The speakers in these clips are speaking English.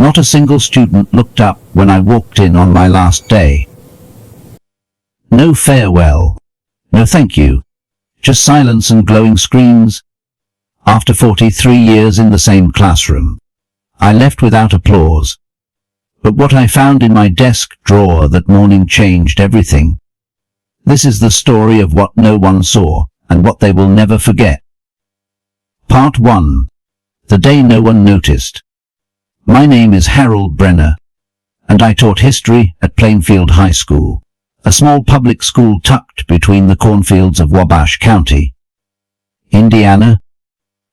Not a single student looked up when I walked in on my last day. No farewell. No thank you. Just silence and glowing screens. After 43 years in the same classroom, I left without applause. But what I found in my desk drawer that morning changed everything. This is the story of what no one saw, and what they will never forget. Part 1. The day no one noticed. My name is Harold Brenner, and I taught history at Plainfield High School, a small public school tucked between the cornfields of Wabash County, Indiana.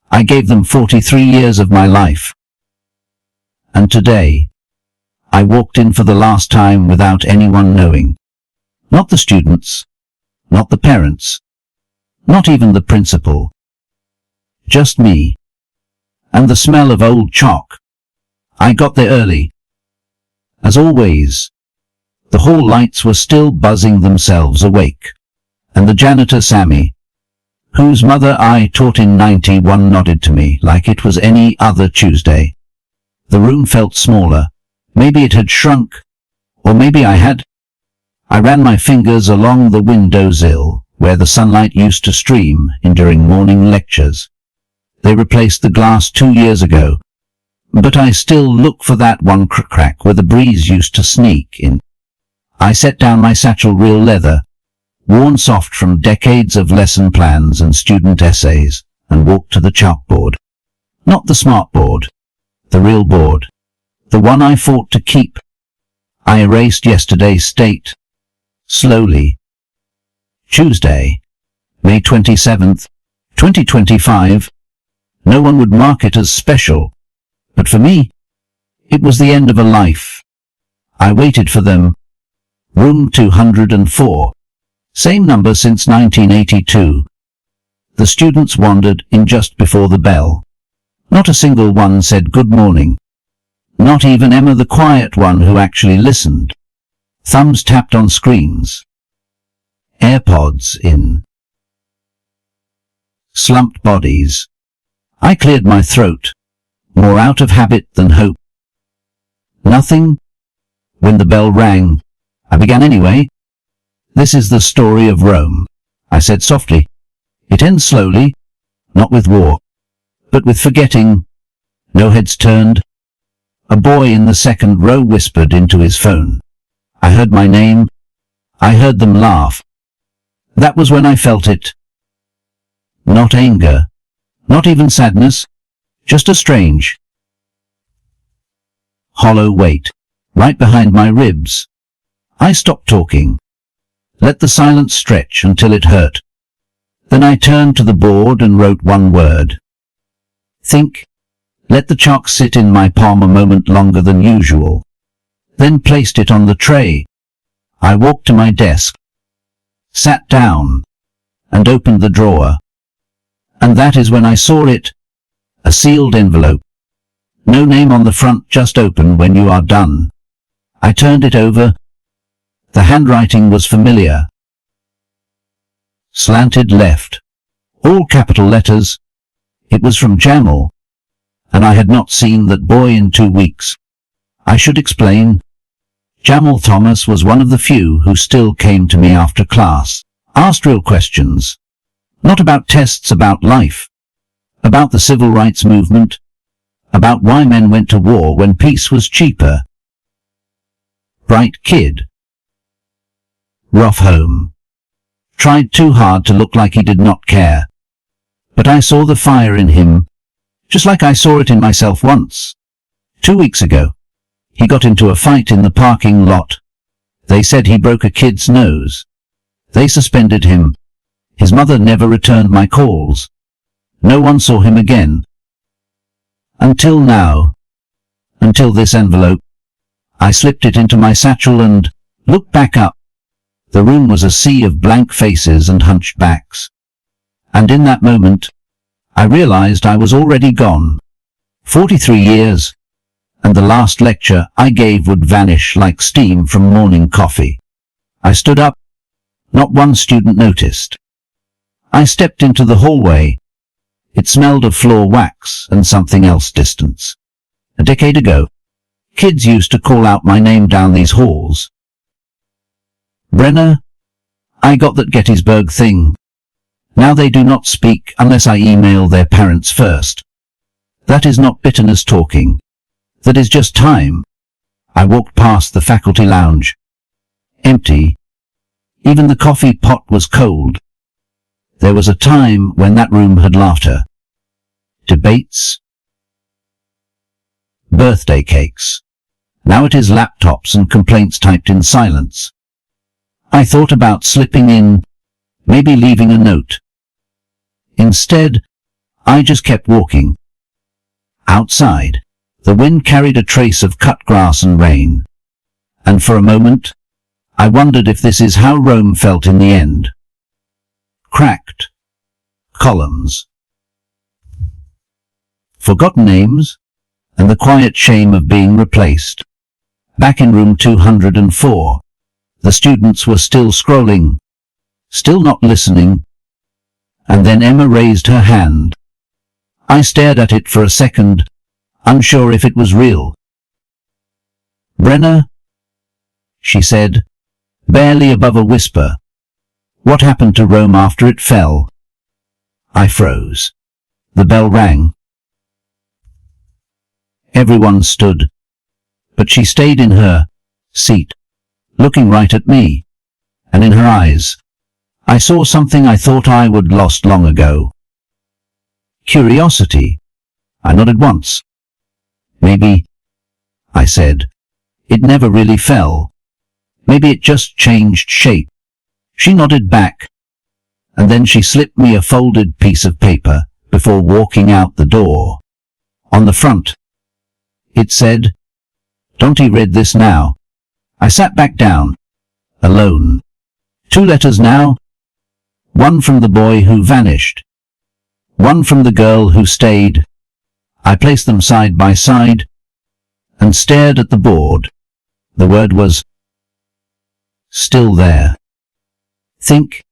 I gave them 43 years of my life. And today, I walked in for the last time without anyone knowing. Not the students, not the parents, not even the principal. Just me. And the smell of old chalk. I got there early. As always, the hall lights were still buzzing themselves awake, and the janitor Sammy, whose mother I taught in 91, nodded to me like it was any other Tuesday. The room felt smaller. Maybe it had shrunk, or maybe I had. I ran my fingers along the windowsill where the sunlight used to stream in during morning lectures. They replaced the glass 2 years ago, but I still look for that one crack where the breeze used to sneak in. I set down my satchel, real leather, worn soft from decades of lesson plans and student essays, and walked to the chalkboard. Not the smart board, the real board, the one I fought to keep. I erased yesterday's state. Slowly. Tuesday, May 27th, 2025. No one would mark it as special, but for me, it was the end of a life. I waited for them. Room 204. Same number since 1982. The students wandered in just before the bell. Not a single one said good morning. Not even Emma, the quiet one who actually listened. Thumbs tapped on screens. AirPods in. Slumped bodies. I cleared my throat, more out of habit than hope. Nothing. When the bell rang, I began anyway. This is the story of Rome, I said softly. It ends slowly, not with war, but with forgetting. No heads turned. A boy in the second row whispered into his phone. I heard my name. I heard them laugh. That was when I felt it. Not anger, not even sadness, just a strange, hollow weight, right behind my ribs. I stopped talking. Let the silence stretch until it hurt. Then I turned to the board and wrote one word. Think. Let the chalk sit in my palm a moment longer than usual. Then placed it on the tray. I walked to my desk, sat down, and opened the drawer. And that is when I saw it. A sealed envelope. No name on the front, just open when you are done. I turned it over. The handwriting was familiar. Slanted left. All capital letters. It was from Jamal. And I had not seen that boy in 2 weeks. I should explain. Jamal Thomas was one of the few who still came to me after class, asked real questions. Not about tests, about life. About the civil rights movement. About why men went to war when peace was cheaper. Bright kid. Rough home. Tried too hard to look like he did not care. But I saw the fire in him, just like I saw it in myself once. 2 weeks ago, he got into a fight in the parking lot. They said he broke a kid's nose. They suspended him. His mother never returned my calls. No one saw him again. Until now. Until this envelope. I slipped it into my satchel and looked back up. The room was a sea of blank faces and hunched backs. And in that moment, I realized I was already gone. 43 years. And the last lecture I gave would vanish like steam from morning coffee. I stood up. Not one student noticed. I stepped into the hallway. It smelled of floor wax and something else distant. A decade ago, Kids used to call out my name down these halls. Brenner, I got that Gettysburg thing. Now they do not speak unless I email their parents first. That is not bitterness talking. That is just time. I walked past the faculty lounge. Empty. Even the coffee pot was cold. There was a time when that room had laughter. Debates. Birthday cakes. Now it is laptops and complaints typed in silence. I thought about slipping in, maybe leaving a note. Instead, I just kept walking. Outside, the wind carried a trace of cut grass and rain. And for a moment, I wondered if this is how Rome felt in the end. Cracked. Columns. Forgotten names, and the quiet shame of being replaced. Back in room 204, the students were still scrolling, still not listening, and then Emma raised her hand. I stared at it for a second, unsure if it was real. Brenner, she said, barely above a whisper. What happened to Rome after it fell? I froze. The bell rang. Everyone stood, but she stayed in her seat, looking right at me, and in her eyes, I saw something I thought I would lost long ago. Curiosity. I nodded once. Maybe, I said, it never really fell. Maybe it just changed shape. She nodded back, and then she slipped me a folded piece of paper before walking out the door. On the front, it said, "Don't read this now." I sat back down, alone. 2 letters now. One from the boy who vanished. One from the girl who stayed. I placed them side by side and stared at the board. The word was still there. Think.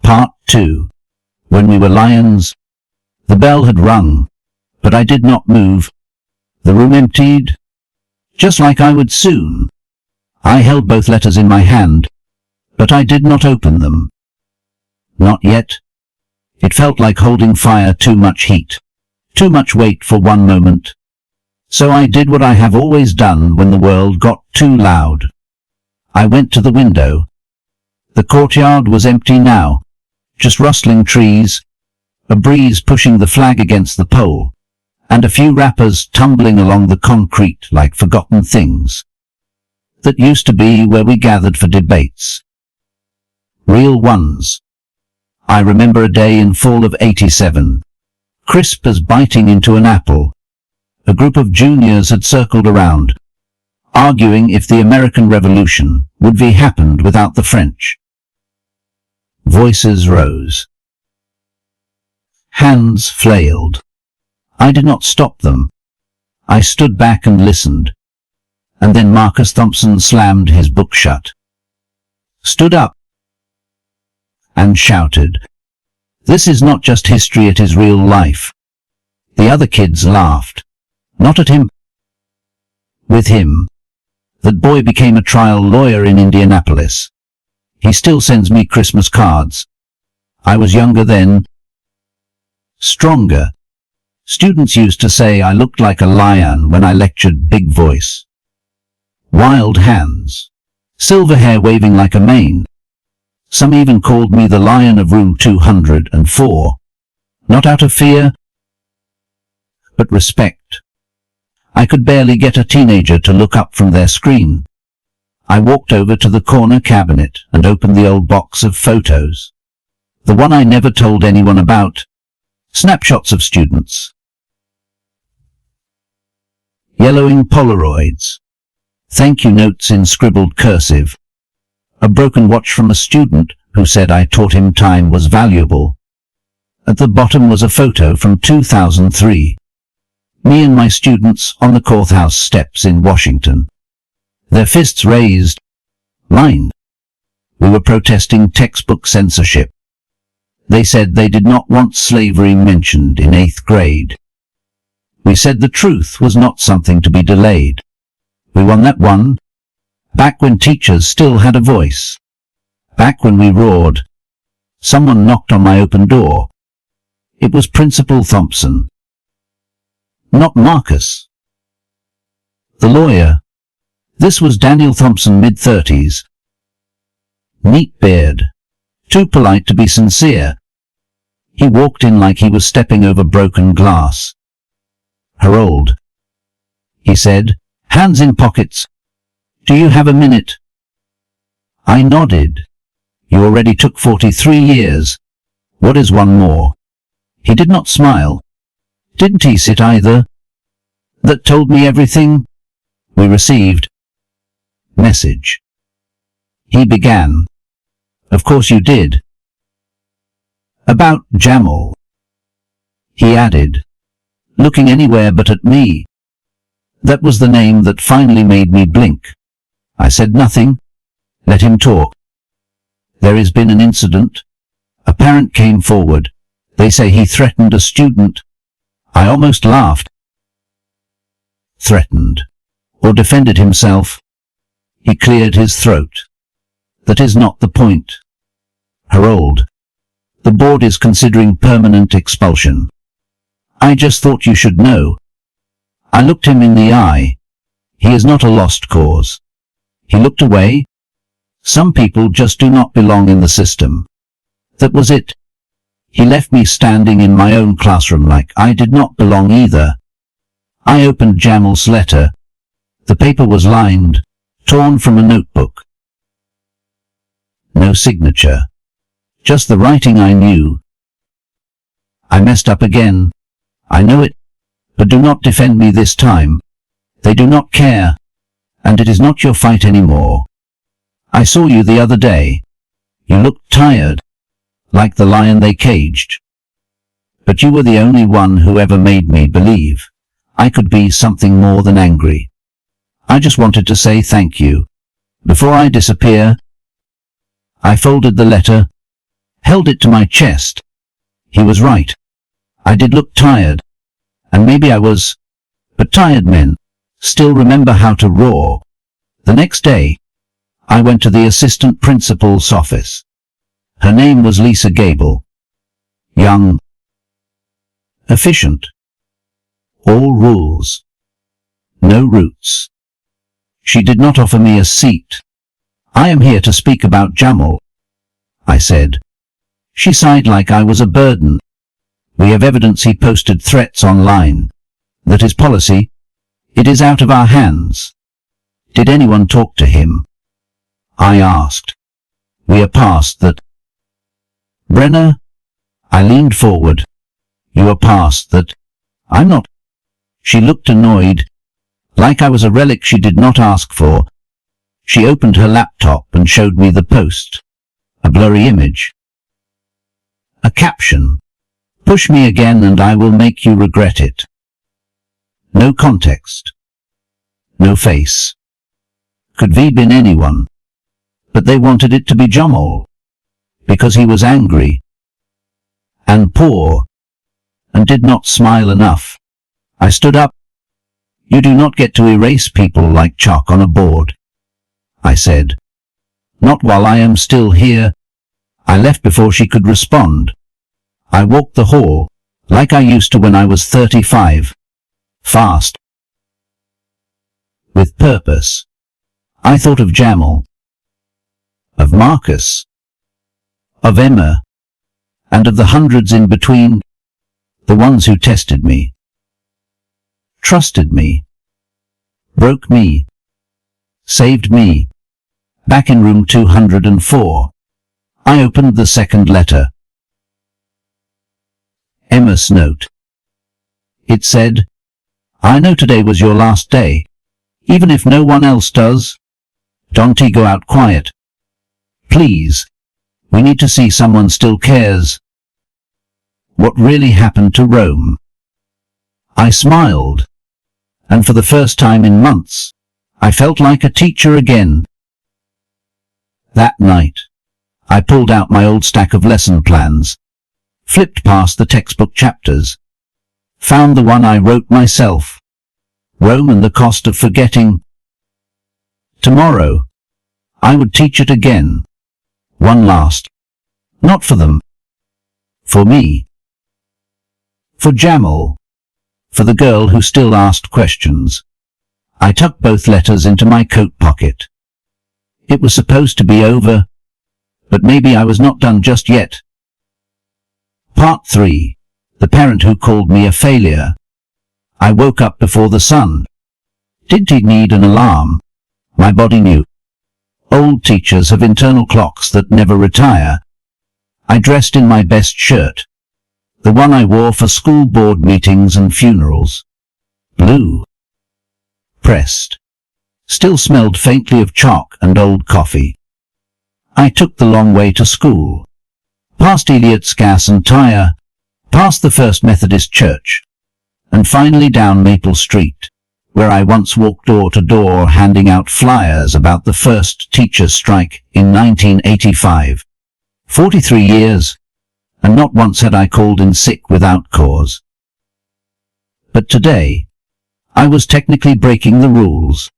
Part 2. When we were lions. The bell had rung, but I did not move. The room emptied, just like I would soon. I held both letters in my hand, but I did not open them. Not yet. It felt like holding fire, too much heat, too much weight for one moment. So I did what I have always done when the world got too loud. I went to the window. The courtyard was empty now, just rustling trees, a breeze pushing the flag against the pole, and a few wrappers tumbling along the concrete like forgotten things. That used to be where we gathered for debates. Real ones. I remember a day in fall of '87, crisp as biting into an apple. A group of juniors had circled around, arguing if the American Revolution would be happened without the French. Voices rose. Hands flailed. I did not stop them. I stood back and listened. And then Marcus Thompson slammed his book shut, stood up, and shouted, "This is not just history, it is real life." The other kids laughed. Not at him. With him. That boy became a trial lawyer in Indianapolis. He still sends me Christmas cards. I was younger then. Stronger. Students used to say I looked like a lion when I lectured, big voice. Wild hands. Silver hair waving like a mane. Some even called me the lion of room 204. Not out of fear, but respect. I could barely get a teenager to look up from their screen. I walked over to the corner cabinet and opened the old box of photos. The one I never told anyone about. Snapshots of students. Yellowing Polaroids. Thank you notes in scribbled cursive. A broken watch from a student who said I taught him time was valuable. At the bottom was a photo from 2003. Me and my students on the courthouse steps in Washington. Their fists raised. Mine. We were protesting textbook censorship. They said they did not want slavery mentioned in 8th grade. We said the truth was not something to be delayed. We won that one. Back when teachers still had a voice. Back when we roared. Someone knocked on my open door. It was Principal Thompson. Not Marcus. The lawyer. This was Daniel Thompson, mid-30s. Neat beard. Too polite to be sincere. He walked in like he was stepping over broken glass. Harold, he said, hands in pockets. Do you have a minute? I nodded. You already took 43 years. What is one more? He did not smile. Didn't he sit either? That told me everything. We received. Message. He began. Of course you did. About Jamal. He added, looking anywhere but at me. That was the name that finally made me blink. I said nothing. Let him talk. There has been an incident. A parent came forward. They say he threatened a student. I almost laughed. Threatened. Or defended himself. He cleared his throat. That is not the point. Harold. The board is considering permanent expulsion. I just thought you should know. I looked him in the eye. He is not a lost cause. He looked away. Some people just do not belong in the system. That was it. He left me standing in my own classroom like I did not belong either. I opened Jamal's letter. The paper was lined, torn from a notebook. No signature. Just the writing I knew. I messed up again. I know it. But do not defend me this time. They do not care. And it is not your fight anymore. I saw you the other day. You looked tired. Like the lion they caged. But you were the only one who ever made me believe I could be something more than angry. I just wanted to say thank you. Before I disappear. I folded the letter, held it to my chest. He was right. I did look tired. And maybe I was. But tired men still remember how to roar. The next day, I went to the assistant principal's office. Her name was Lisa Gable. Young. Efficient. All rules. No roots. She did not offer me a seat. I am here to speak about Jamal, I said. She sighed like I was a burden. We have evidence he posted threats online. That is policy. It is out of our hands. Did anyone talk to him? I asked. We are past that. Brenner? I leaned forward. You are past that. I'm not. She looked annoyed, like I was a relic she did not ask for. She opened her laptop and showed me the post. A blurry image. A caption. Push me again and I will make you regret it. No context. No face. Could have been anyone. But they wanted it to be Jamal. Because he was angry. And poor. And did not smile enough. I stood up. You do not get to erase people like chalk on a board. I said. Not while I am still here. I left before she could respond. I walked the hall, like I used to when I was 35. Fast. With purpose. I thought of Jamal. Of Marcus. Of Emma. And of the hundreds in between. The ones who tested me. Trusted me. Broke me. Saved me. Back in room 204. I opened the second letter. Emma's note. It said, I know today was your last day. Even if no one else does. Don't go out quiet. Please. We need to see someone still cares. What really happened to Rome? I smiled. And for the first time in months, I felt like a teacher again. That night, I pulled out my old stack of lesson plans, flipped past the textbook chapters, found the one I wrote myself, Rome and the Cost of Forgetting, Tomorrow, I would teach it again. One last. Not for them. For me. For Jamal. For the girl who still asked questions. I tucked both letters into my coat pocket. It was supposed to be over, but maybe I was not done just yet. Part 3. The parent who called me a failure. I woke up before the sun. Did he need an alarm? My body knew. Old teachers have internal clocks that never retire. I dressed in my best shirt. The one I wore for school board meetings and funerals. Blue. Pressed. Still smelled faintly of chalk and old coffee. I took the long way to school. Past Eliot's Gas and Tire, past the First Methodist Church, and finally down Maple Street, where I once walked door to door handing out flyers about the first teachers' strike in 1985. 43 years, and not once had I called in sick without cause. But today, I was technically breaking the rules.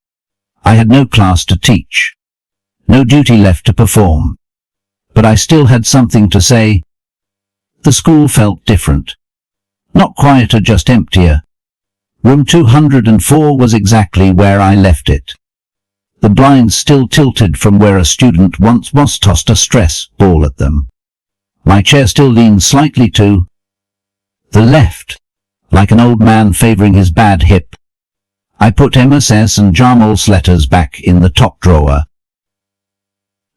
I had no class to teach, no duty left to perform, but I still had something to say. The school felt different. Not quieter, just emptier. Room 204 was exactly where I left it. The blinds still tilted from where a student once was tossed a stress ball at them. My chair still leaned slightly to the left, like an old man favoring his bad hip. I put MSS and Jamal's letters back in the top drawer.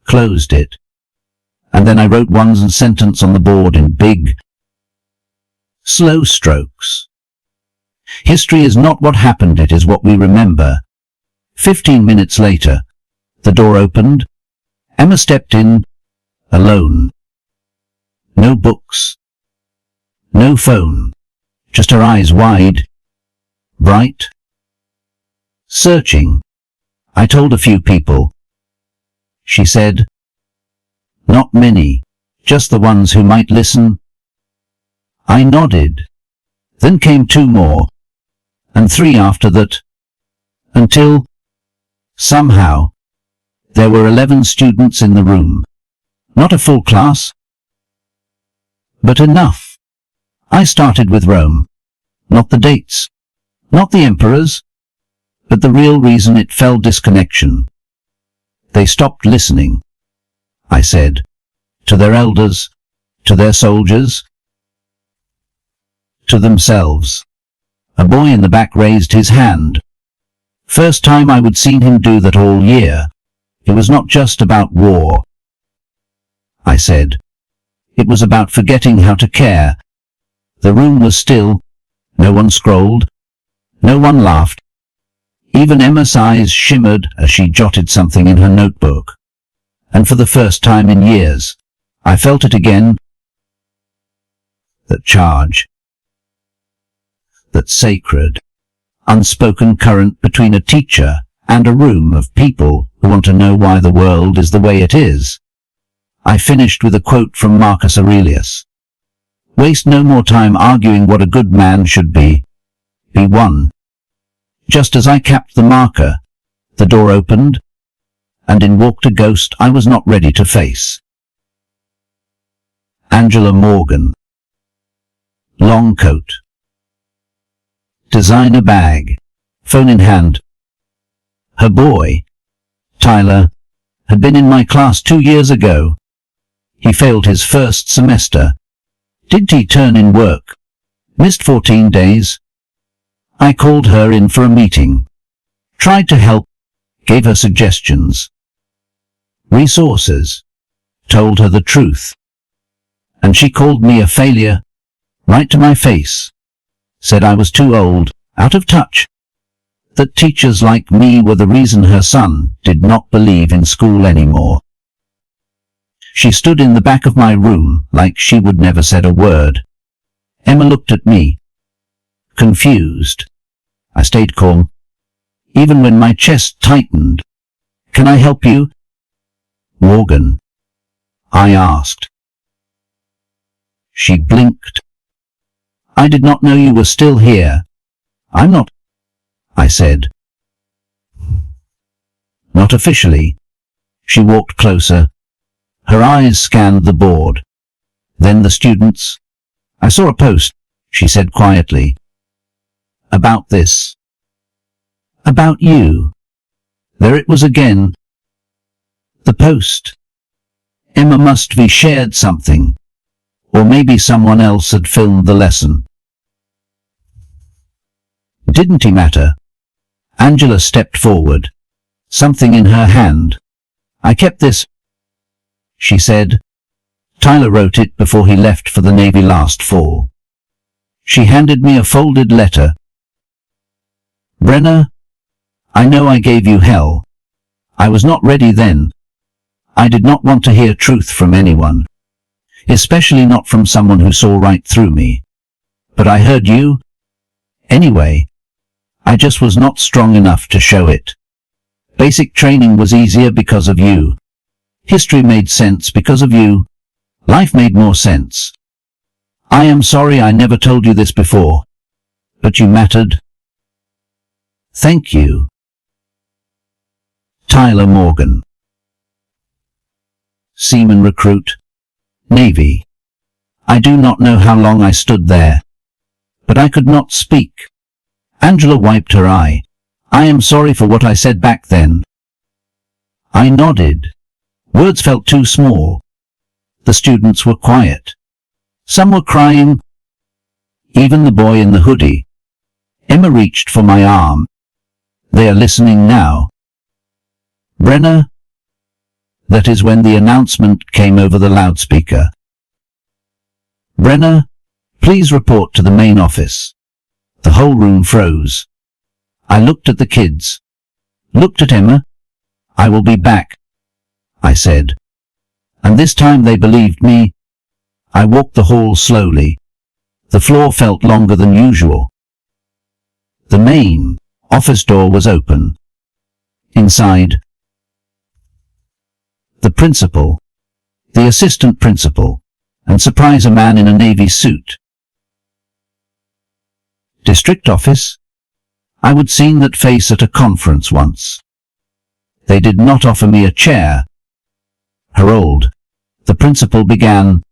Closed it. And then I wrote one sentence on the board in big, slow strokes. History is not what happened, it is what we remember. 15 minutes later, the door opened. Emma stepped in, alone. No books. No phone. Just her eyes wide. Bright. Searching. I told a few people. She said, "Not many, just the ones who might listen." I nodded. Then came 2 more, and 3 after that, until, somehow, there were 11 students in the room. Not a full class, but enough. I started with Rome. Not the dates, not the emperors, but the real reason it fell: disconnection. They stopped listening, I said, to their elders, to their soldiers, to themselves. A boy in the back raised his hand. First time I would seen him do that all year. It was not just about war, I said. It was about forgetting how to care. The room was still. No one scrolled. No one laughed. Even Emma's eyes shimmered as she jotted something in her notebook. And for the first time in years, I felt it again. That charge. That sacred, unspoken current between a teacher and a room of people who want to know why the world is the way it is. I finished with a quote from Marcus Aurelius. Waste no more time arguing what a good man should be. Be one. Just as I capped the marker, the door opened, and in walked a ghost I was not ready to face. Angela Morgan. Long coat. Designer bag. Phone in hand. Her boy, Tyler, had been in my class 2 years ago. He failed his first semester. Didn't he turn in work? Missed 14 days. I called her in for a meeting. Tried to help. Gave her suggestions. Resources. Told her the truth. And she called me a failure. Right to my face. Said I was too old, out of touch. That teachers like me were the reason her son did not believe in school anymore. She stood in the back of my room like she would never said a word. Emma looked at me. Confused. I stayed calm, even when my chest tightened. Can I help you? Morgan, I asked. She blinked. I did not know you were still here. I'm not, I said. Not Not officially. She walked closer. Her eyes scanned the board. Then the students. I saw a post, she said quietly. About this. About you. There it was again. The post. Emma must have shared something. Or maybe someone else had filmed the lesson. Didn't it matter? Angela stepped forward. Something in her hand. I kept this, she said. Tyler wrote it before he left for the Navy last fall. She handed me a folded letter. Brenner, I know I gave you hell. I was not ready then. I did not want to hear truth from anyone, especially not from someone who saw right through me. But I heard you. Anyway, I just was not strong enough to show it. Basic training was easier because of you. History made sense because of you. Life made more sense. I am sorry I never told you this before. But you mattered. Thank you. Tyler Morgan. Seaman recruit. Navy. I do not know how long I stood there. But I could not speak. Angela wiped her eye. I am sorry for what I said back then. I nodded. Words felt too small. The students were quiet. Some were crying. Even the boy in the hoodie. Emma reached for my arm. They are listening now. Brenner. That is when the announcement came over the loudspeaker. Brenner, please report to the main office. The whole room froze. I looked at the kids. Looked at Emma. I will be back, I said. And this time they believed me. I walked the hall slowly. The floor felt longer than usual. The main office door was open. Inside, the principal, the assistant principal, and surprise, a man in a navy suit. District office? I would seen that face at a conference once. They did not offer me a chair. Harold, the principal began.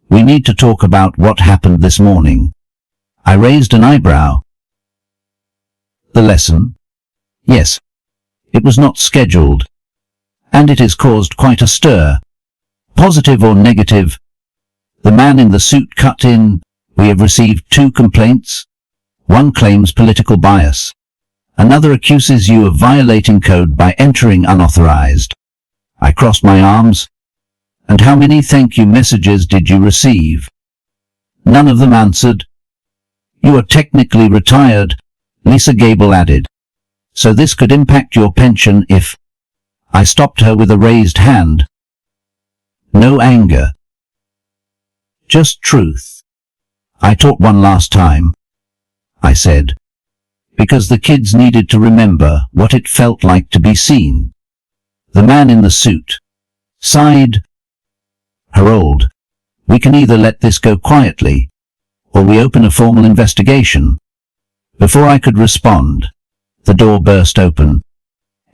We need to talk about what happened this morning. I raised an eyebrow. The lesson? Yes. It was not scheduled. And it has caused quite a stir. Positive or negative? The man in the suit cut in. We have received 2 complaints. One claims political bias. Another accuses you of violating code by entering unauthorized. I crossed my arms. And how many thank you messages did you receive? None of them answered. You are technically retired, Lisa Gable added. So this could impact your pension if... I stopped her with a raised hand. No anger. Just truth. I taught one last time, I said, because the kids needed to remember what it felt like to be seen. The man in the suit sighed. Harold, we can either let this go quietly, or we open a formal investigation. Before I could respond, the door burst open.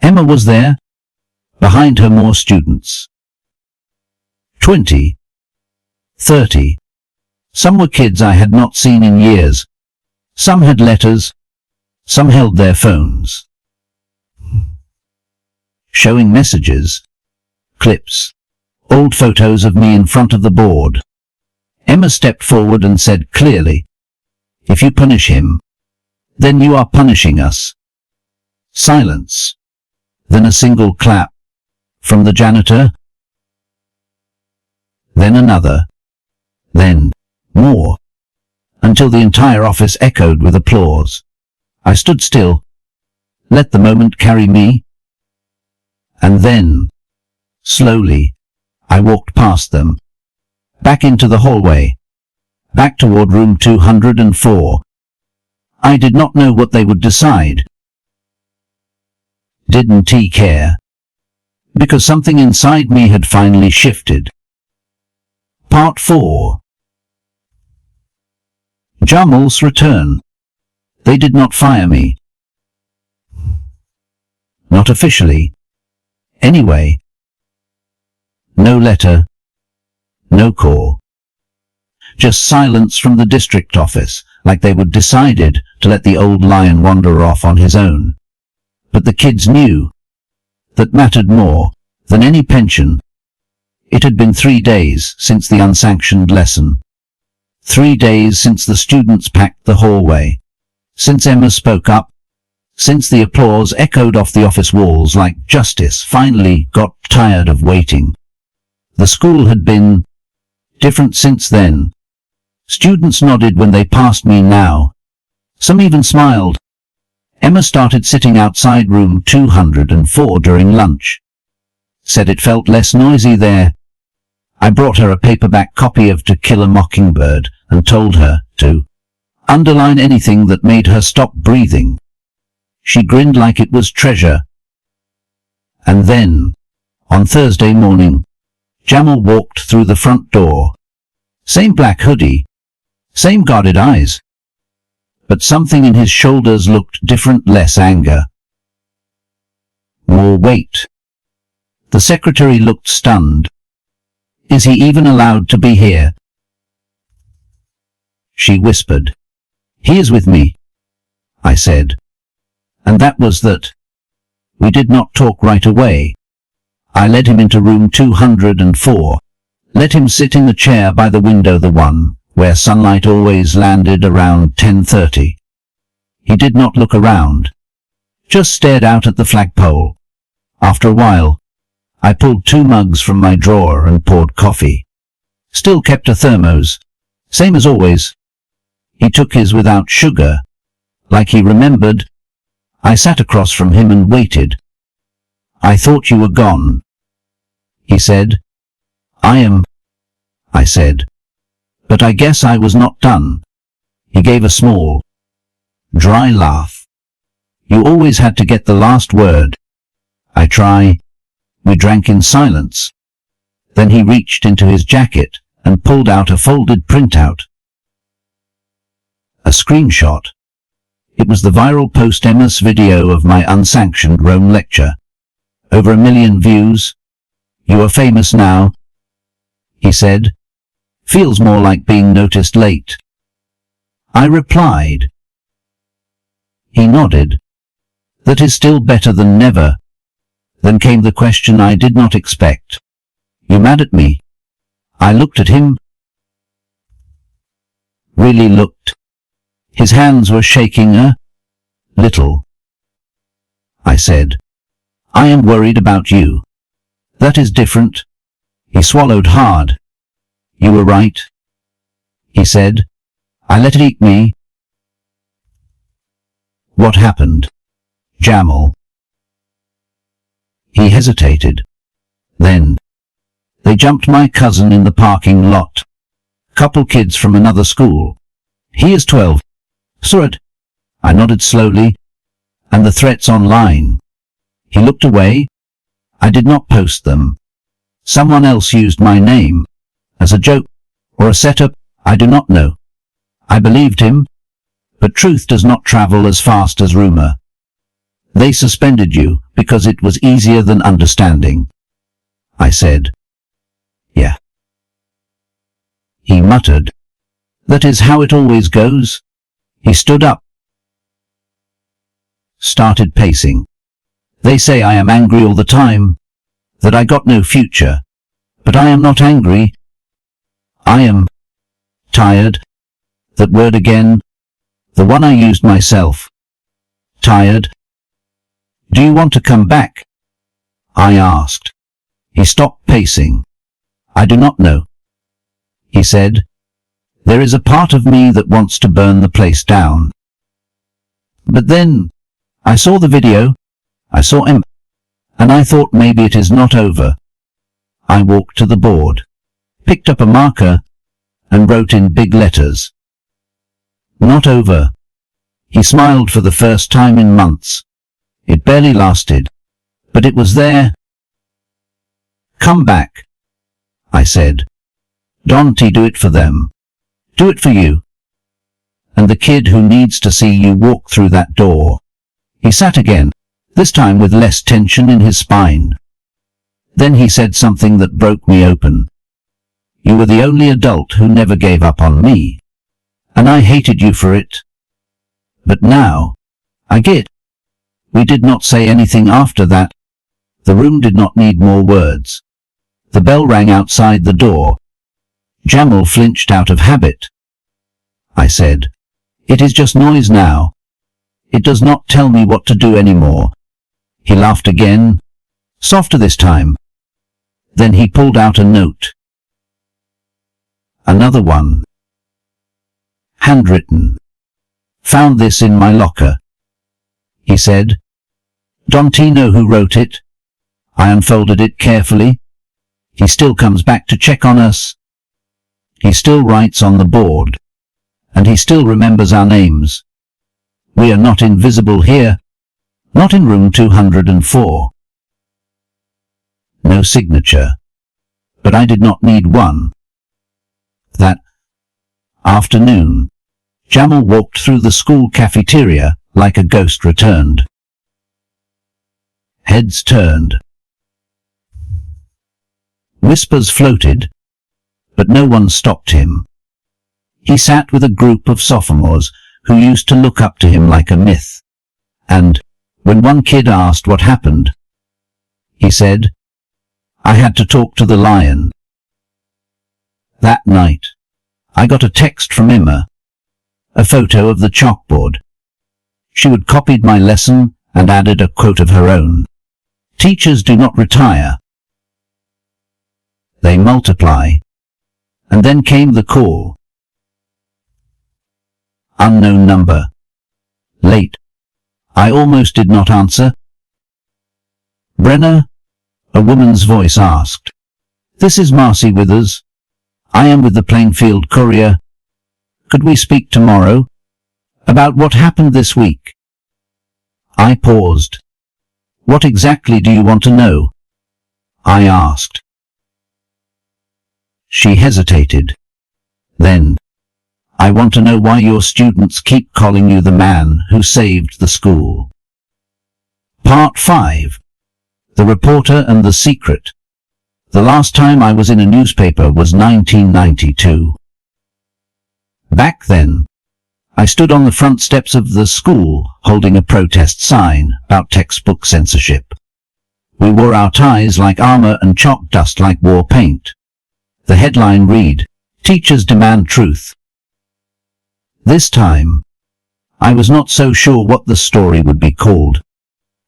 Emma was there. Behind her more students. 20. 30. Some were kids I had not seen in years. Some had letters. Some held their phones. Showing messages. Clips. Old photos of me in front of the board. Emma stepped forward and said clearly, if you punish him, then you are punishing us. Silence. Then a single clap. From the janitor. Then another. Then more. Until the entire office echoed with applause. I stood still. Let the moment carry me. And then, slowly, I walked past them. Back into the hallway. Back toward room 204. I did not know what they would decide. Didn't he care? Because something inside me had finally shifted. Part 4. Jamal's return. They did not fire me. Not officially. Anyway, no letter, no call. Just silence from the district office, like they would decided to let the old lion wander off on his own. But the kids knew that mattered more than any pension. It had been 3 days since the unsanctioned lesson. 3 days since the students packed the hallway. Since Emma spoke up. Since the applause echoed off the office walls like justice finally got tired of waiting. The school had been different since then. Students nodded when they passed me now. Some even smiled. Emma started sitting outside room 204 during lunch. Said it felt less noisy there. I brought her a paperback copy of To Kill a Mockingbird and told her to underline anything that made her stop breathing. She grinned like it was treasure. And then, on Thursday morning, Jamal walked through the front door. Same black hoodie, same guarded eyes. But something in his shoulders looked different, less anger. More weight. The secretary looked stunned. Is he even allowed to be here? She whispered. He is with me, I said. And that was that. We did not talk right away. I led him into room 204. Let him sit in the chair by the window, the one where sunlight always landed around 10:30. He did not look around. Just stared out at the flagpole. After a while, I pulled 2 mugs from my drawer and poured coffee. Still kept a thermos. Same as always. He took his without sugar. Like he remembered. I sat across from him and waited. I thought you were gone, he said. I am, I said. But I guess I was not done. He gave a small, dry laugh. You always had to get the last word. I try. We drank in silence. Then he reached into his jacket and pulled out a folded printout. A screenshot. It was the viral post-MS video of my unsanctioned Rome lecture. Over 1 million views. You are famous now, he said. Feels more like being noticed late. I replied. He nodded. That is still better than never. Then came the question I did not expect. You mad at me? I looked at him. Really looked. His hands were shaking a little. I said. I am worried about you. That is different. He swallowed hard. You were right, he said. I let it eat me. What happened? Jamal. He hesitated. Then, they jumped my cousin in the parking lot. Couple kids from another school. He is 12. Saw it. I nodded slowly. And the threats online. He looked away. I did not post them. Someone else used my name. As a joke, or a setup, I do not know. I believed him. But truth does not travel as fast as rumor. They suspended you because it was easier than understanding. I said. Yeah. He muttered. That is how it always goes. He stood up. Started pacing. They say I am angry all the time. That I got no future. But I am not angry. I am tired. That word again. The one I used myself. Tired. Do you want to come back? I asked. He stopped pacing. I do not know. He said. There is a part of me that wants to burn the place down. But then, I saw the video. I saw him. And I thought maybe it is not over. I walked to the board, picked up a marker, and wrote in big letters. Not over. He smiled for the first time in months. It barely lasted, but it was there. Come back, I said. Don't do it for them. Do it for you. And the kid who needs to see you walk through that door. He sat again, this time with less tension in his spine. Then he said something that broke me open. You were the only adult who never gave up on me, and I hated you for it. But now, I get. We did not say anything after that. The room did not need more words. The bell rang outside the door. Jamal flinched out of habit. I said, "It is just noise now. It does not tell me what to do anymore." He laughed again, softer this time. Then he pulled out a note. Another one. Handwritten. "Found this in my locker," he said. "Don't you know who wrote it?" I unfolded it carefully. He still comes back to check on us. He still writes on the board. And he still remembers our names. We are not invisible here. Not in room 204. No signature. But I did not need one. That afternoon, Jamal walked through the school cafeteria like a ghost returned. Heads turned. Whispers floated, but no one stopped him. He sat with a group of sophomores who used to look up to him like a myth. And, when one kid asked what happened, he said, "I had to talk to the lion." That night, I got a text from Emma, a photo of the chalkboard. She had copied my lesson and added a quote of her own. "Teachers do not retire. They multiply." And then came the call. Unknown number. Late. I almost did not answer. "Brenner?" a woman's voice asked. "This is Marcy Withers. I am with the Plainfield Courier. Could we speak tomorrow? About what happened this week?" I paused. "What exactly do you want to know?" I asked. She hesitated. Then, "I want to know why your students keep calling you the man who saved the school." Part 5. The Reporter and the Secret. The last time I was in a newspaper was 1992. Back then, I stood on the front steps of the school holding a protest sign about textbook censorship. We wore our ties like armor and chalk dust like war paint. The headline read, "Teachers Demand Truth." This time, I was not so sure what the story would be called,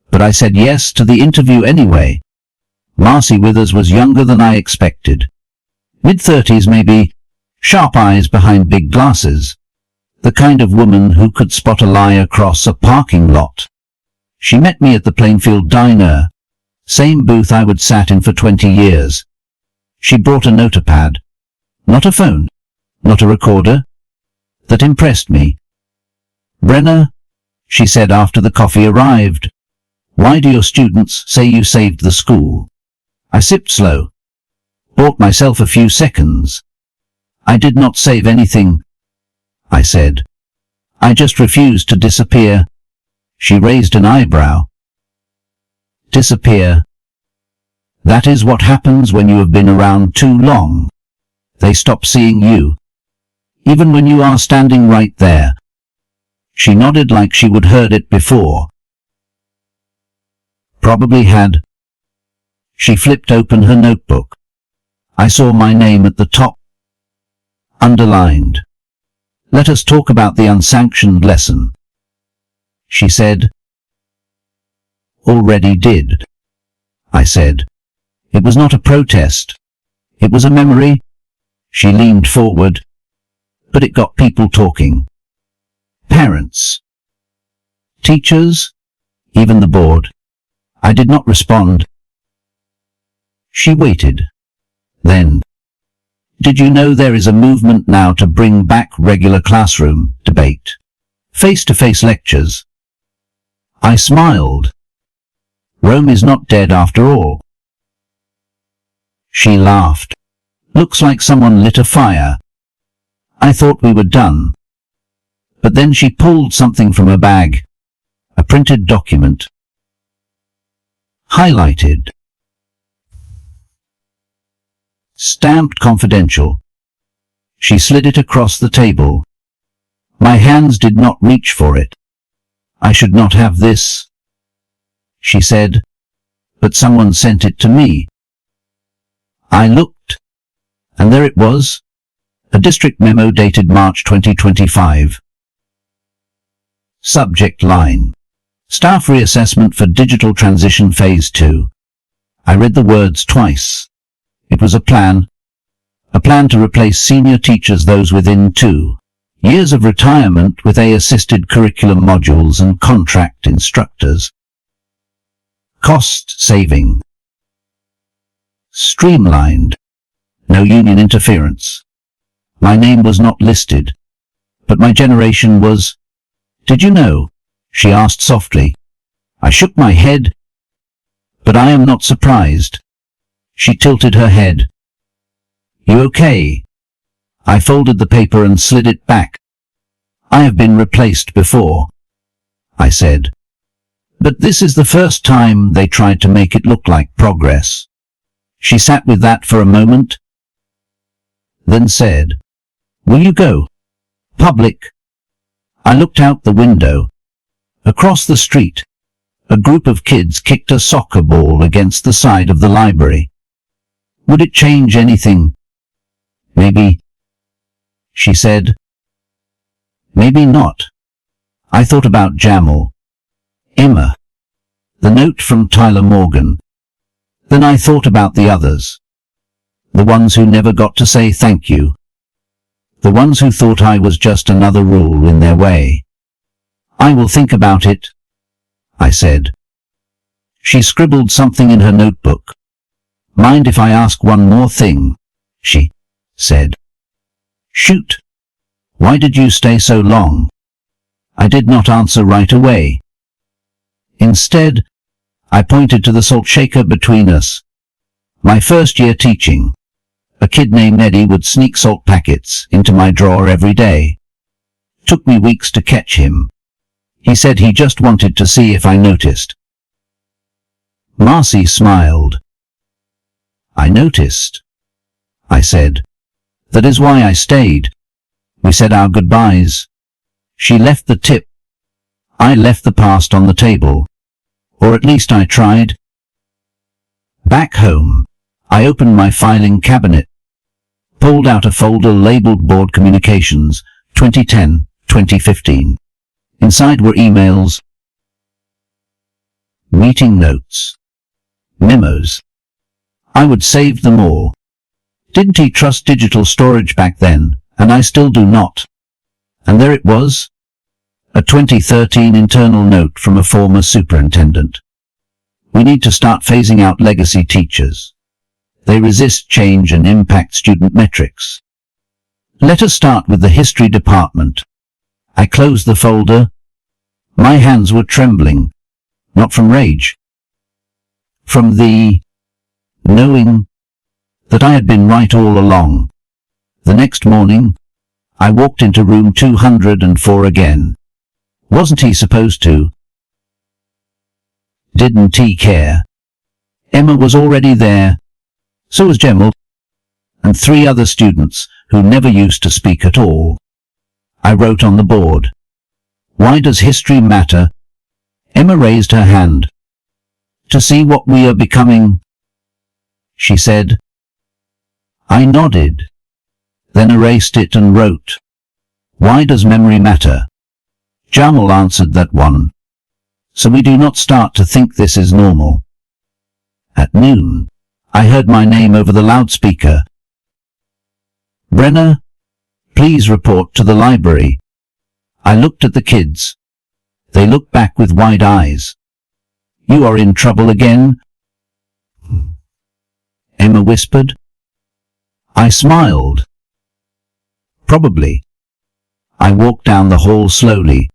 but I said yes to the interview anyway. Marcy Withers was younger than I expected. Mid-30s maybe, sharp eyes behind big glasses. The kind of woman who could spot a lie across a parking lot. She met me at the Plainfield Diner, same booth I would sat in for 20 years. She brought a notepad. Not a phone, not a recorder. That impressed me. "Brenner," she said after the coffee arrived, "why do your students say you saved the school?" I sipped slow. Bought myself a few seconds. "I did not save anything," I said. "I just refused to disappear." She raised an eyebrow. "Disappear. That is what happens when you have been around too long. They stop seeing you. Even when you are standing right there." She nodded like she would heard it before. Probably had. She flipped open her notebook. I saw my name at the top. Underlined. "Let us talk about the unsanctioned lesson," she said. "Already did," I said. "It was not a protest. It was a memory." She leaned forward. "But it got people talking. Parents. Teachers. Even the board." I did not respond. She waited. Then, "Did you know there is a movement now to bring back regular classroom debate? Face-to-face lectures?" I smiled. Rome is not dead after all. She laughed. "Looks like someone lit a fire." I thought we were done. But then she pulled something from her bag. A printed document. Highlighted. stamped confidential. She slid it across the table. My hands did not reach for it. I should not have this, she said, but someone sent it to me. I looked, and there it was, a district memo dated March 2025. Subject line: Staff Reassessment for Digital Transition Phase 2. I read the words twice. It was a plan to replace senior teachers, those within 2 years of retirement, with AI-assisted curriculum modules and contract instructors. Cost saving. Streamlined. No union interference. My name was not listed, but my generation was. Did you know? She asked softly. I shook my head. But I am not surprised. She tilted her head. You okay? I folded the paper and slid it back. I have been replaced before, I said. But this is the first time they tried to make it look like progress. She sat with that for a moment, then said, Will you go? Public. I looked out the window. Across the street, a group of kids kicked a soccer ball against the side of the library. Would it change anything? Maybe, she said. Maybe not. I thought about Jamal, Emma, the note from Tyler Morgan. Then I thought about the others. The ones who never got to say thank you. The ones who thought I was just another rule in their way. I will think about it, I said. She scribbled something in her notebook. Mind if I ask one more thing? She said. Shoot. Why did you stay so long? I did not answer right away. Instead, I pointed to the salt shaker between us. My first year teaching. A kid named Eddie would sneak salt packets into my drawer every day. Took me weeks to catch him. He said he just wanted to see if I noticed. Marcy smiled. I noticed, I said. That is why I stayed. We said our goodbyes. She left the tip. I left the past on the table. Or at least I tried. Back home, I opened my filing cabinet, pulled out a folder labeled Board Communications, 2010-2015. Inside were emails, meeting notes, memos. I would save them all. Didn't he trust digital storage back then, and I still do not. And there it was, a 2013 internal note from a former superintendent. We need to start phasing out legacy teachers. They resist change and impact student metrics. Let us start with the history department. I closed the folder. My hands were trembling, not from rage. From the knowing that I had been right all along. The next morning, I walked into room 204 again. Wasn't he supposed to? Didn't he care? Emma was already there. So was Jamal, and 3 other students who never used to speak at all. I wrote on the board, Why does history matter? Emma raised her hand. To see what we are becoming, she said. I nodded, then erased it and wrote, Why does memory matter? Jamal answered that one. So we do not start to think this is normal. At noon, I heard my name over the loudspeaker. Brenner, please report to the library. I looked at the kids. They looked back with wide eyes. You are in trouble again? Emma whispered. I smiled. Probably. I walked down the hall slowly.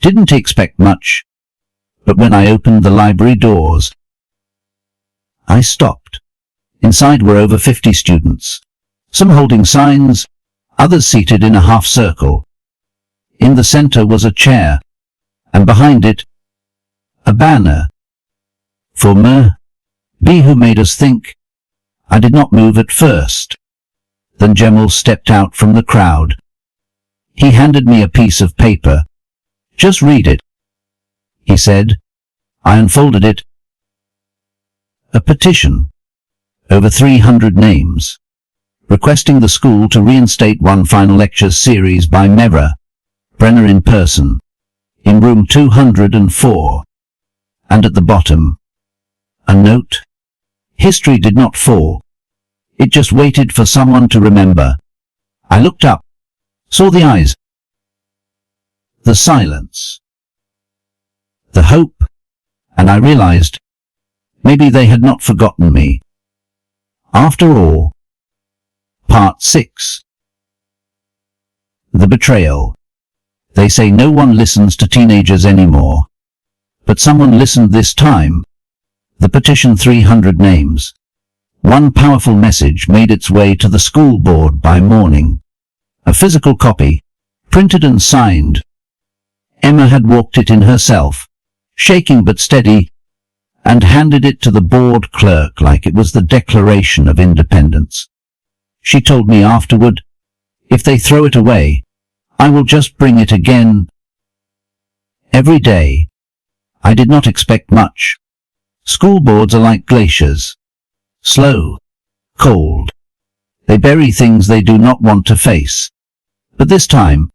Didn't expect much. But when I opened the library doors, I stopped. Inside were over 50 students, some holding signs, others seated in a half circle. In the center was a chair, and behind it, a banner. For me, be who made us think. I did not move at first. Then Jamal stepped out from the crowd. He handed me a piece of paper. "Just read it," he said. I unfolded it. A petition. Over 300 names. Requesting the school to reinstate one final lecture series by Brenner in person. In room 204. And at the bottom, a note. History did not fall. It just waited for someone to remember. I looked up, saw the eyes, the silence, the hope, and I realized maybe they had not forgotten me. After all. Part 6. The betrayal. They say no one listens to teenagers anymore. But someone listened this time. The petition 300 names. One powerful message made its way to the school board by morning. A physical copy, printed and signed. Emma had walked it in herself, shaking but steady, and handed it to the board clerk like it was the Declaration of Independence. She told me afterward, "If they throw it away, I will just bring it again." Every day. I did not expect much. School boards are like glaciers. Slow, cold. They bury things they do not want to face. But this time,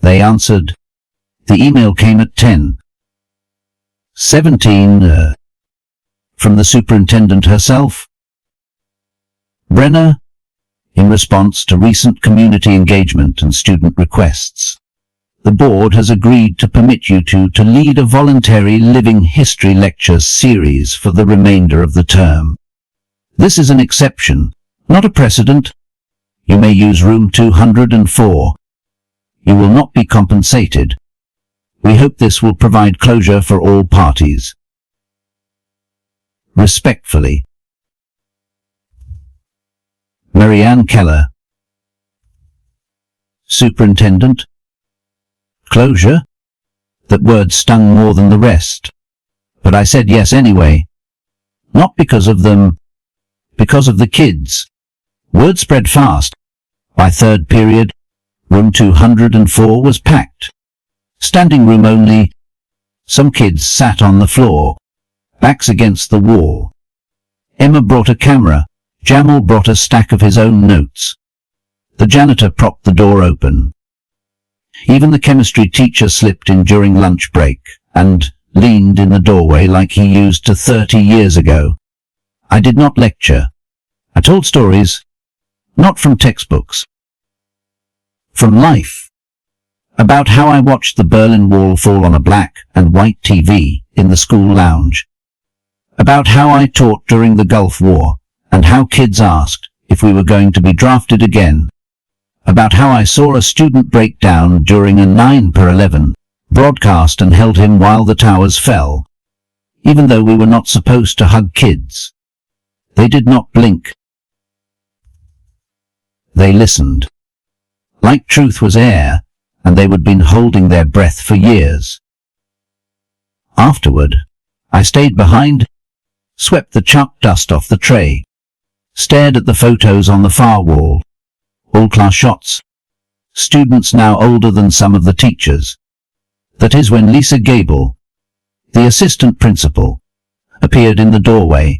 they answered. The email came at 10:17 from the superintendent herself. Brenner, in response to recent community engagement and student requests, the board has agreed to permit you to lead a voluntary living history lecture series for the remainder of the term. This is an exception, not a precedent. You may use room 204. You will not be compensated. We hope this will provide closure for all parties. Respectfully, Marianne Keller, Superintendent. Closure? That word stung more than the rest. But I said yes anyway. Not because of them, because of the kids. Word spread fast. By third period, room 204 was packed. Standing room only. Some kids sat on the floor, backs against the wall. Emma brought a camera. Jamal brought a stack of his own notes. The janitor propped the door open. Even the chemistry teacher slipped in during lunch break and leaned in the doorway like he used to 30 years ago. I did not lecture. I told stories, not from textbooks, from life. About how I watched the Berlin Wall fall on a black and white TV in the school lounge. About how I taught during the Gulf War and how kids asked if we were going to be drafted again. About how I saw a student break down during a 9/11 broadcast and held him while the towers fell. Even though we were not supposed to hug kids. They did not blink. They listened. Like truth was air, and they would been holding their breath for years. Afterward, I stayed behind, swept the chalk dust off the tray, stared at the photos on the far wall. All class shots. Students now older than some of the teachers. That is when Lisa Gable, the assistant principal, appeared in the doorway,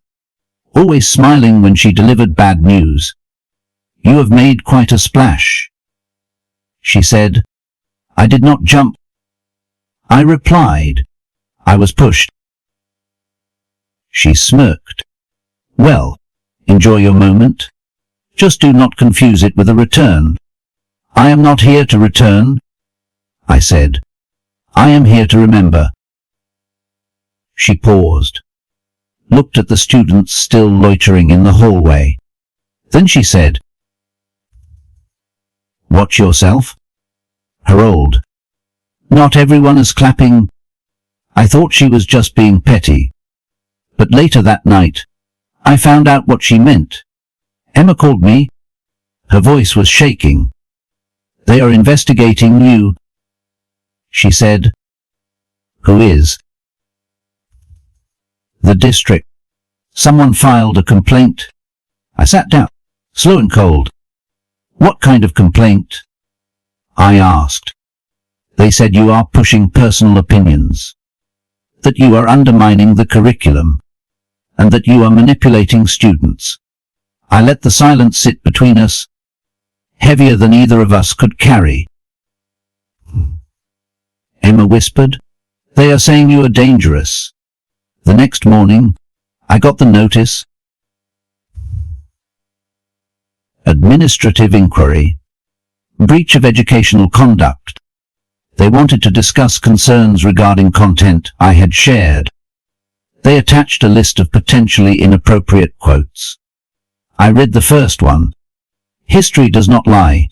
always smiling when she delivered bad news. "You have made quite a splash," she said. I did not jump. I replied. I was pushed. She smirked. "Well, enjoy your moment. Just do not confuse it with a return." "I am not here to return," I said. "I am here to remember." She paused, looked at the students still loitering in the hallway. Then she said, "Watch yourself." Harold. Not everyone is clapping. I thought she was just being petty. But later that night, I found out what she meant. Emma called me. Her voice was shaking. "They are investigating you," she said. "Who is?" "The district," Someone filed a complaint. I sat down, slow and cold. What kind of complaint? I asked. They said you are pushing personal opinions, that you are undermining the curriculum, and that you are manipulating students. I let the silence sit between us, heavier than either of us could carry. Emma whispered, "They are saying you are dangerous." The next morning, I got the notice. Administrative inquiry. Breach of educational conduct. They wanted to discuss concerns regarding content I had shared. They attached a list of potentially inappropriate quotes. I read the first one. "History does not lie.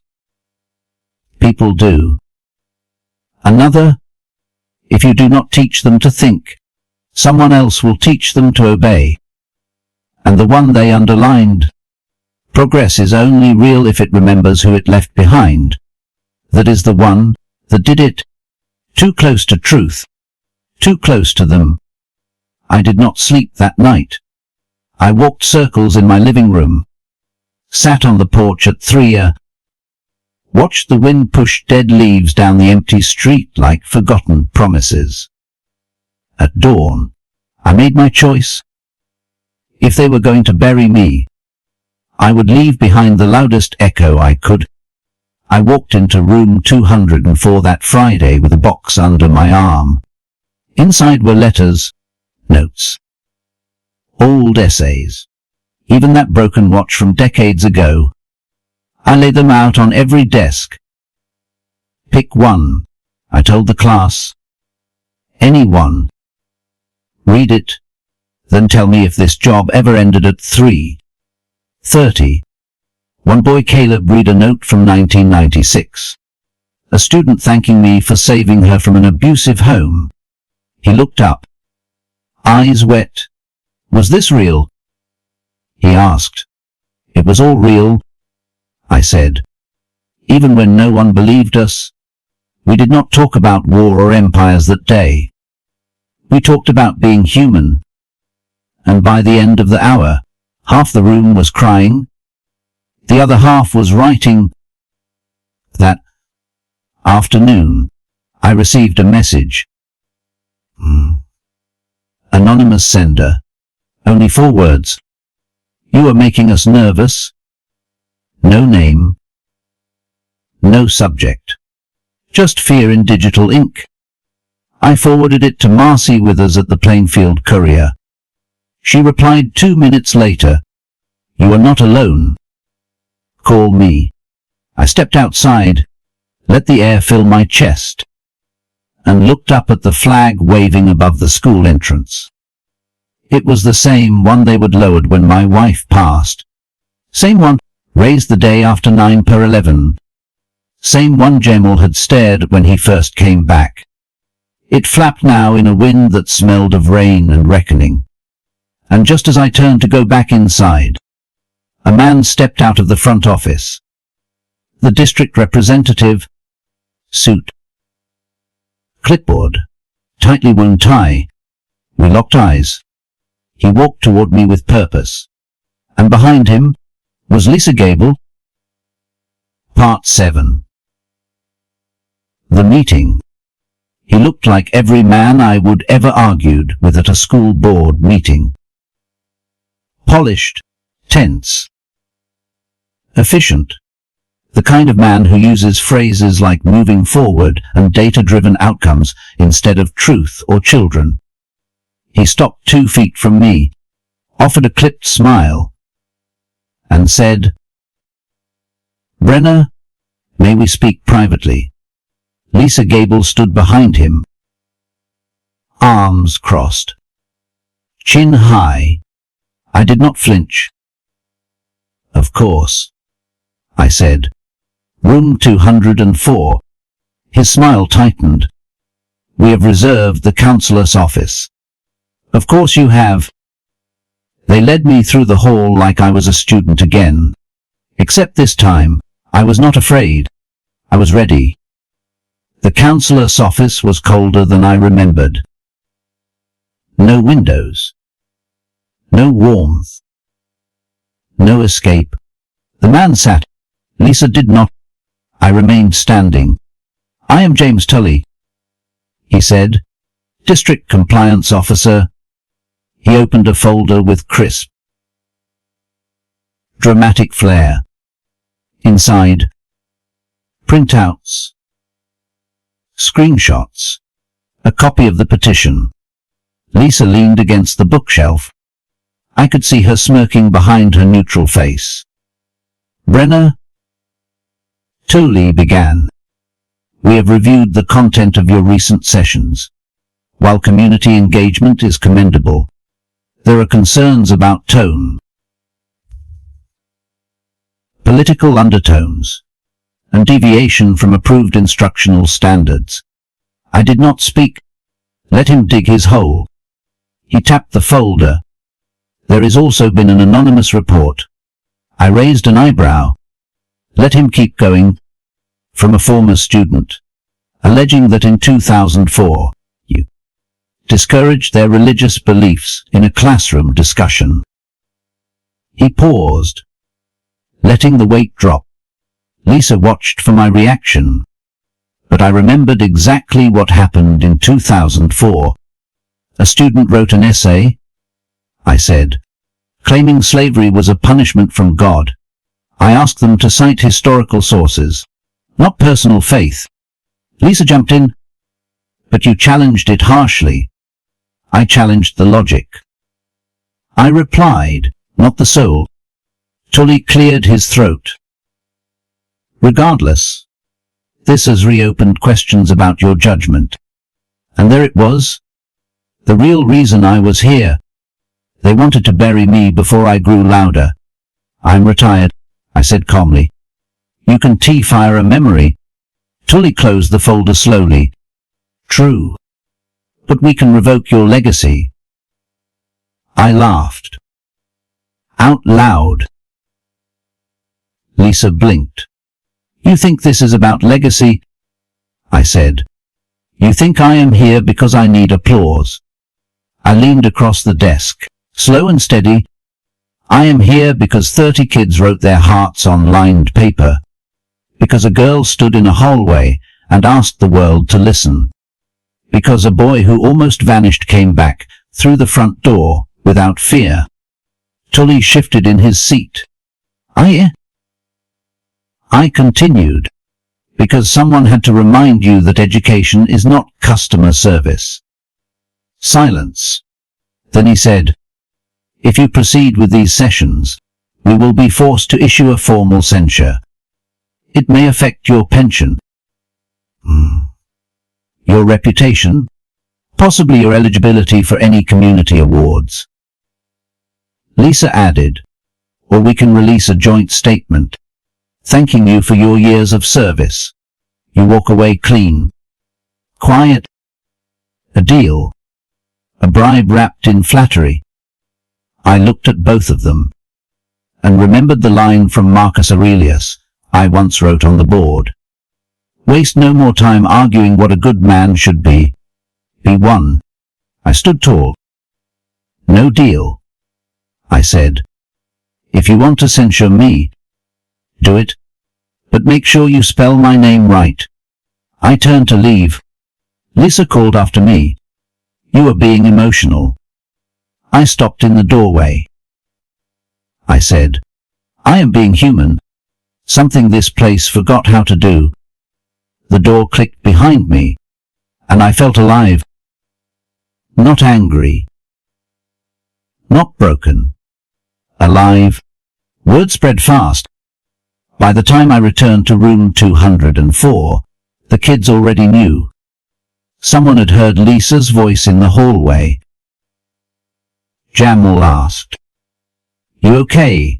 People do." Another, "If you do not teach them to think, someone else will teach them to obey." And the one they underlined, "Progress is only real if it remembers who it left behind." That is the one that did it. Too close to truth. Too close to them. I did not sleep that night. I walked circles in my living room, sat on the porch at 3 a.m, watched the wind push dead leaves down the empty street like forgotten promises. At dawn, I made my choice. If they were going to bury me, I would leave behind the loudest echo I could. I walked into room 204 that Friday with a box under my arm. Inside were letters, notes, old essays, even that broken watch from decades ago. I laid them out on every desk. "Pick one," I told the class. "Any one. Read it, then tell me if this job ever ended at 3:30. One boy, Caleb, read a note from 1996. A student thanking me for saving her from an abusive home. He looked up, eyes wet. "Was this real?" He asked. "It was all real," I said. Even when no one believed us, we did not talk about war or empires that day. We talked about being human. And by the end of the hour, half the room was crying. The other half was writing. That afternoon, I received a message. Anonymous sender. Only 4 words. "You are making us nervous." No name. No subject. Just fear in digital ink. I forwarded it to Marcy Withers at the Plainfield Courier. She replied 2 minutes later, "You are not alone. Call me." I stepped outside, let the air fill my chest, and looked up at the flag waving above the school entrance. It was the same one they would lowered when my wife passed. Same one raised the day after 9/11. Same one Jamal had stared when he first came back. It flapped now in a wind that smelled of rain and reckoning. And just as I turned to go back inside, a man stepped out of the front office. The district representative, suit, clipboard, tightly wound tie. We locked eyes. He walked toward me with purpose. And behind him was Lisa Gable. Part 7. The meeting. He looked like every man I would ever argued with at a school board meeting. Polished, tense, efficient. The kind of man who uses phrases like moving forward and data-driven outcomes instead of truth or children. He stopped 2 feet from me, offered a clipped smile, and said, "Brenner, may we speak privately?" Lisa Gable stood behind him, arms crossed, chin high. I did not flinch. "Of course," I said. "Room 204. His smile tightened. "We have reserved the counselor's office." "Of course you have." They led me through the hall like I was a student again. Except this time, I was not afraid. I was ready. The counselor's office was colder than I remembered. No windows. No warmth. No escape. The man sat. Lisa did not. I remained standing. "I am James Tully," he said. "District Compliance Officer." He opened a folder with crisp, dramatic flair. Inside, printouts, screenshots, a copy of the petition. Lisa leaned against the bookshelf. I could see her smirking behind her neutral face. "Brenner," Tully began, "we have reviewed the content of your recent sessions. While community engagement is commendable, there are concerns about tone, political undertones, and deviation from approved instructional standards." I did not speak. Let him dig his hole. He tapped the folder. "There has also been an anonymous report." I raised an eyebrow. Let him keep going. "From a former student, alleging that in 2004, you discouraged their religious beliefs in a classroom discussion." He paused, letting the weight drop. Lisa watched for my reaction, but I remembered exactly what happened in 2004. "A student wrote an essay," I said, "claiming slavery was a punishment from God. I asked them to cite historical sources, not personal faith." Lisa jumped in. "But you challenged it harshly." I challenged the logic. I replied, "Not the soul." Tully cleared his throat. "Regardless, this has reopened questions about your judgment." And there it was. The real reason I was here. They wanted to bury me before I grew louder. "I'm retired," I said calmly. "You can T-fire a memory." Tully closed the folder slowly. "True. But we can revoke your legacy." I laughed. Out loud. Lisa blinked. "You think this is about legacy?" I said. "You think I am here because I need applause?" I leaned across the desk, slow and steady. "I am here because 30 kids wrote their hearts on lined paper. Because a girl stood in a hallway and asked the world to listen. Because a boy who almost vanished came back through the front door without fear." Tully shifted in his seat. I continued. "Because someone had to remind you that education is not customer service." Silence. Then he said, "If you proceed with these sessions, we will be forced to issue a formal censure. It may affect your pension, your reputation, possibly your eligibility for any community awards." Lisa added, "Or we can release a joint statement, thanking you for your years of service. You walk away clean. Quiet. A deal. A bribe wrapped in flattery." I looked at both of them, and remembered the line from Marcus Aurelius I once wrote on the board. "Waste no more time arguing what a good man should be. Be one." I stood tall. "No deal," I said. "If you want to censure me, do it. But make sure you spell my name right." I turned to leave. Lisa called after me. "You are being emotional." I stopped in the doorway. I said, "I am being human. Something this place forgot how to do." The door clicked behind me, and I felt alive. Not angry. Not broken. Alive. Word spread fast. By the time I returned to room 204, the kids already knew. Someone had heard Lisa's voice in the hallway. Jamal asked, "You okay?"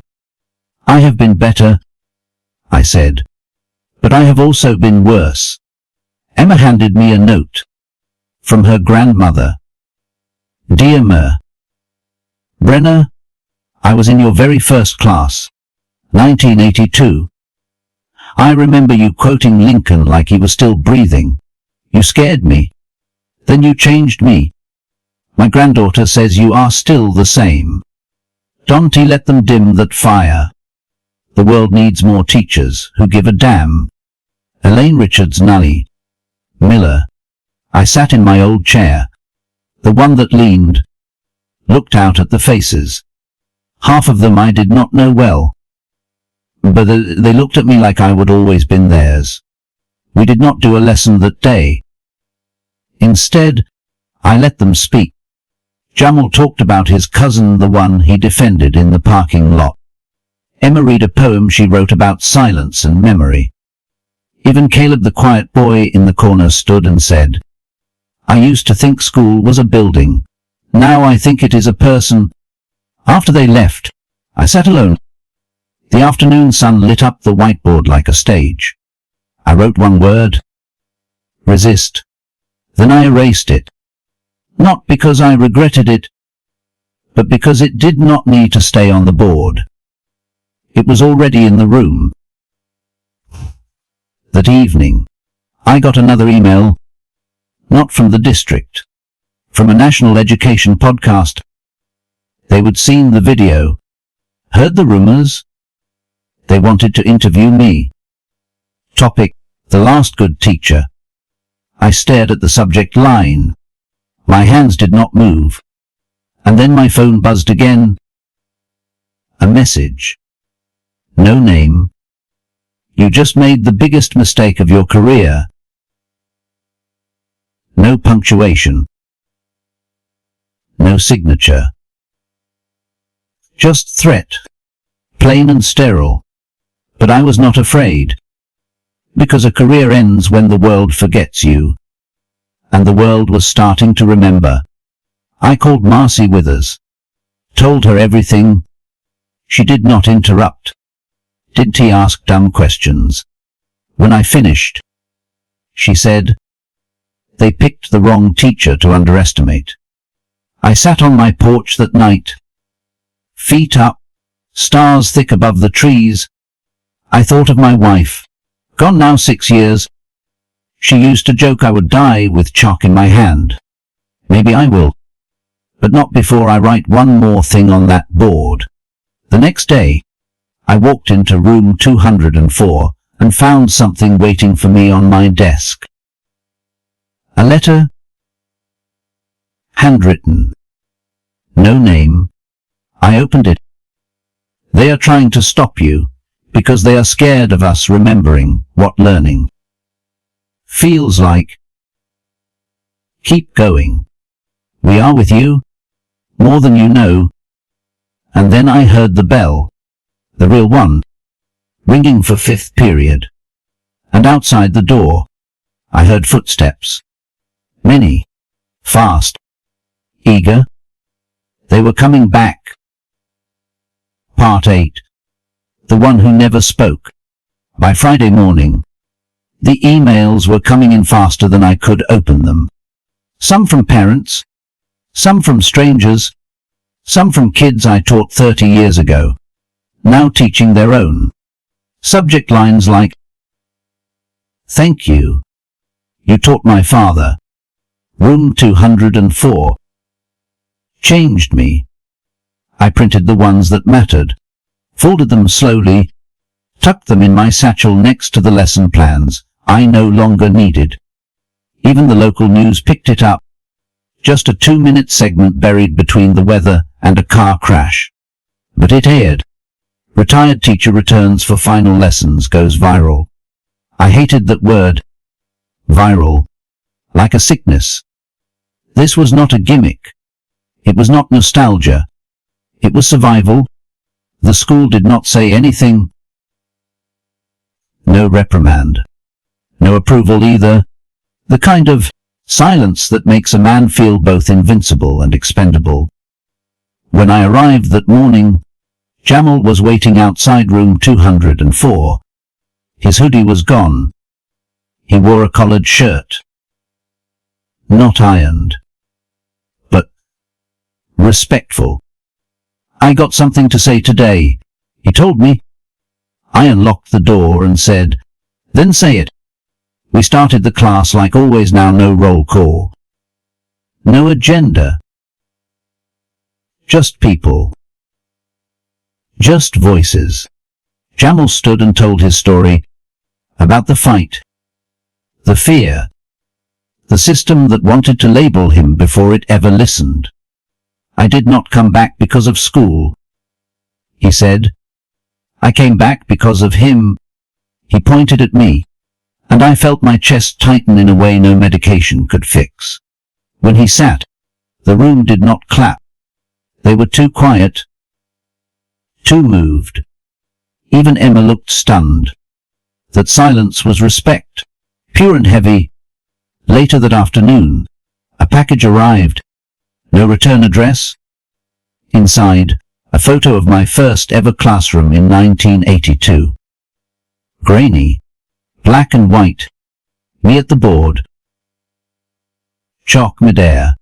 "I have been better," I said. "But I have also been worse." Emma handed me a note. From her grandmother. "Dear Brenner, I was in your very first class, 1982. I remember you quoting Lincoln like he was still breathing. You scared me. Then you changed me. My granddaughter says you are still the same." Don't let them dim that fire. The world needs more teachers who give a damn. Elaine Richards, Nully. Miller. I sat in my old chair, the one that leaned, looked out at the faces. Half of them I did not know well, but they looked at me like I would always been theirs. We did not do a lesson that day. Instead, I let them speak. Jamal talked about his cousin, the one he defended in the parking lot. Emma read a poem she wrote about silence and memory. Even Caleb, the quiet boy in the corner, stood and said, I used to think school was a building. Now I think it is a person. After they left, I sat alone. The afternoon sun lit up the whiteboard like a stage. I wrote one word. Resist. Then I erased it. Not because I regretted it, but because it did not need to stay on the board. It was already in the room. That evening, I got another email, not from the district, from a national education podcast. They would seen the video, heard the rumors. They wanted to interview me. Topic: the last good teacher. I stared at the subject line. My hands did not move. And then my phone buzzed again. A message. No name. You just made the biggest mistake of your career. No punctuation. No signature. Just threat. Plain and sterile. But I was not afraid. Because a career ends when the world forgets you. And the world was starting to remember. I called Marcy Withers. Told her everything. She did not interrupt. Didn't he ask dumb questions? When I finished, she said, they picked the wrong teacher to underestimate. I sat on my porch that night. Feet up, stars thick above the trees. I thought of my wife, gone now 6 years. She used to joke I would die with chalk in my hand. Maybe I will, but not before I write one more thing on that board. The next day, I walked into room 204 and found something waiting for me on my desk. A letter, handwritten. No name. I opened it. They are trying to stop you, because they are scared of us remembering what learning feels like. Keep going. We are with you, more than you know. And then I heard the bell, the real one, ringing for 5th period. And outside the door, I heard footsteps. Many. Fast. Eager. They were coming back. Part 8. The one who never spoke. By Friday morning, the emails were coming in faster than I could open them. Some from parents, some from strangers, some from kids I taught 30 years ago, now teaching their own. Subject lines like, thank you. You taught my father. Room 204. Changed me. I printed the ones that mattered, folded them slowly, tucked them in my satchel next to the lesson plans I no longer needed. Even the local news picked it up. Just a 2-minute segment buried between the weather and a car crash. But it aired. Retired teacher returns for final lessons goes viral. I hated that word. Viral. Like a sickness. This was not a gimmick. It was not nostalgia. It was survival. The school did not say anything. No reprimand. No approval either. The kind of silence that makes a man feel both invincible and expendable. When I arrived that morning, Jamal was waiting outside room 204. His hoodie was gone. He wore a collared shirt. Not ironed, but respectful. I got something to say today, he told me. I unlocked the door and said, then say it. We started the class like always, now no roll call. No agenda. Just people. Just voices. Jamal stood and told his story about the fight, the fear, the system that wanted to label him before it ever listened. I did not come back because of school, he said. I came back because of him. He pointed at me, and I felt my chest tighten in a way no medication could fix. When he sat, the room did not clap. They were too quiet, too moved. Even Emma looked stunned. That silence was respect, pure and heavy. Later that afternoon, a package arrived. No return address. Inside, a photo of my first ever classroom in 1982. Grainy, black and white. Me at the board. Chalk midair.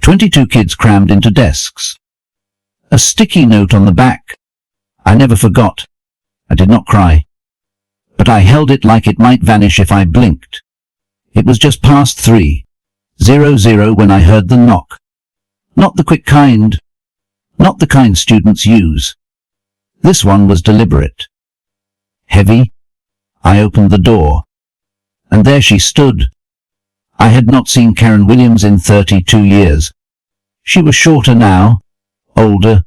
22 kids crammed into desks. A sticky note on the back. I never forgot. I did not cry, but I held it like it might vanish if I blinked. It was just past 3:00 when I heard the knock. Not the quick kind. Not the kind students use. This one was deliberate. Heavy. I opened the door, and there she stood. I had not seen Karen Williams in 32 years. She was shorter now, older,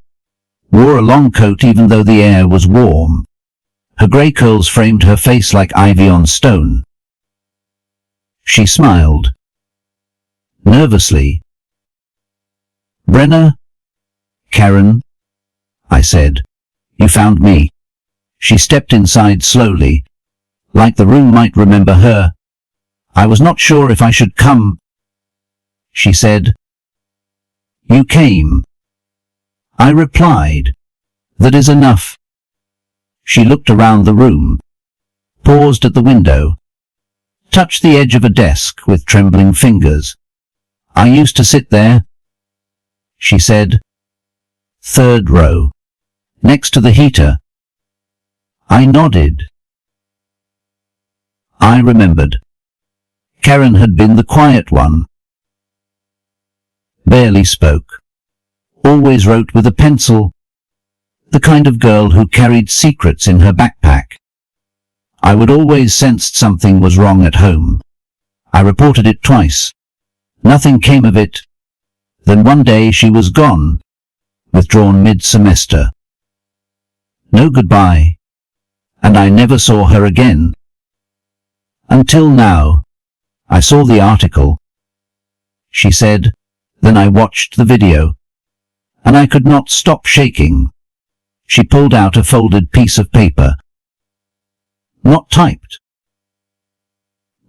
wore a long coat even though the air was warm. Her grey curls framed her face like ivy on stone. She smiled. Nervously. Brenner? Karen? I said. You found me. She stepped inside slowly, like the room might remember her. I was not sure if I should come. She said. You came. I replied. That is enough. She looked around the room, paused at the window, touched the edge of a desk with trembling fingers. I used to sit there, she said. 3rd row, next to the heater. I nodded. I remembered. Karen had been the quiet one. Barely spoke. Always wrote with a pencil. The kind of girl who carried secrets in her backpack. I would always sensed something was wrong at home. I reported it twice. Nothing came of it. Then one day she was gone, withdrawn mid-semester. No goodbye, and I never saw her again. Until now. I saw the article, she said. Then I watched the video, and I could not stop shaking. She pulled out a folded piece of paper. Not typed.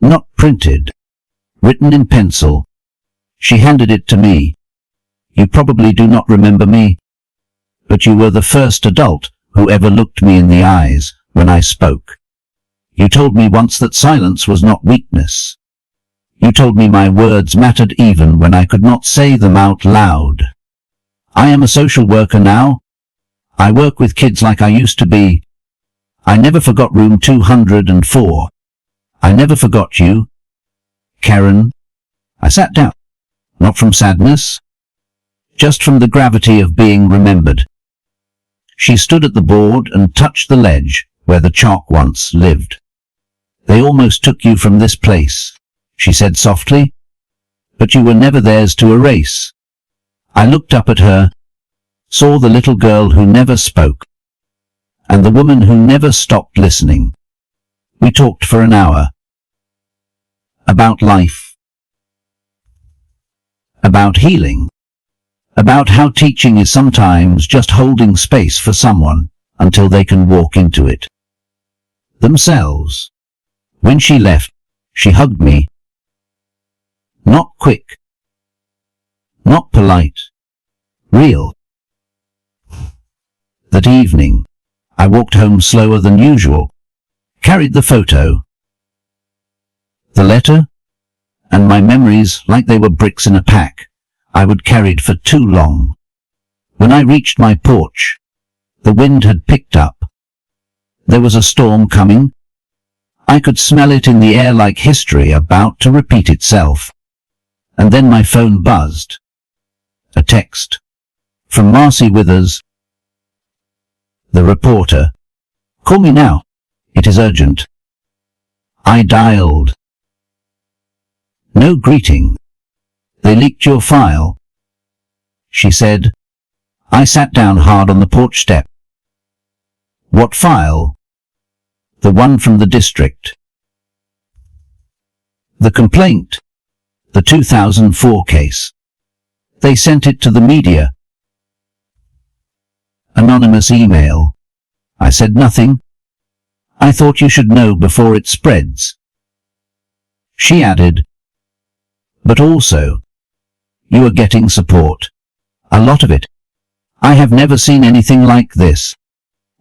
Not printed. Written in pencil. She handed it to me. You probably do not remember me, but you were the first adult who ever looked me in the eyes when I spoke. You told me once that silence was not weakness. You told me my words mattered even when I could not say them out loud. I am a social worker now. I work with kids like I used to be. I never forgot room 204. I never forgot you, Karen. I sat down, not from sadness, just from the gravity of being remembered. She stood at the board and touched the ledge where the chalk once lived. They almost took you from this place, she said softly, but you were never theirs to erase. I looked up at her, saw the little girl who never spoke, and the woman who never stopped listening. We talked for an hour. About life. About healing. About how teaching is sometimes just holding space for someone until they can walk into it themselves. When she left, she hugged me. Not quick. Not polite. Real. That evening, I walked home slower than usual, carried the photo, the letter, and my memories like they were bricks in a pack I would carried for too long. When I reached my porch, the wind had picked up. There was a storm coming. I could smell it in the air like history about to repeat itself. And then my phone buzzed. A text. From Marcy Withers. The reporter. Call me now. It is urgent. I dialed. No greeting. They leaked your file. She said. I sat down hard on the porch step. What file? The one from the district. The complaint. The 2004 case. They sent it to the media. Anonymous email. I said nothing. I thought you should know before it spreads. She added. But also, you are getting support. A lot of it. I have never seen anything like this.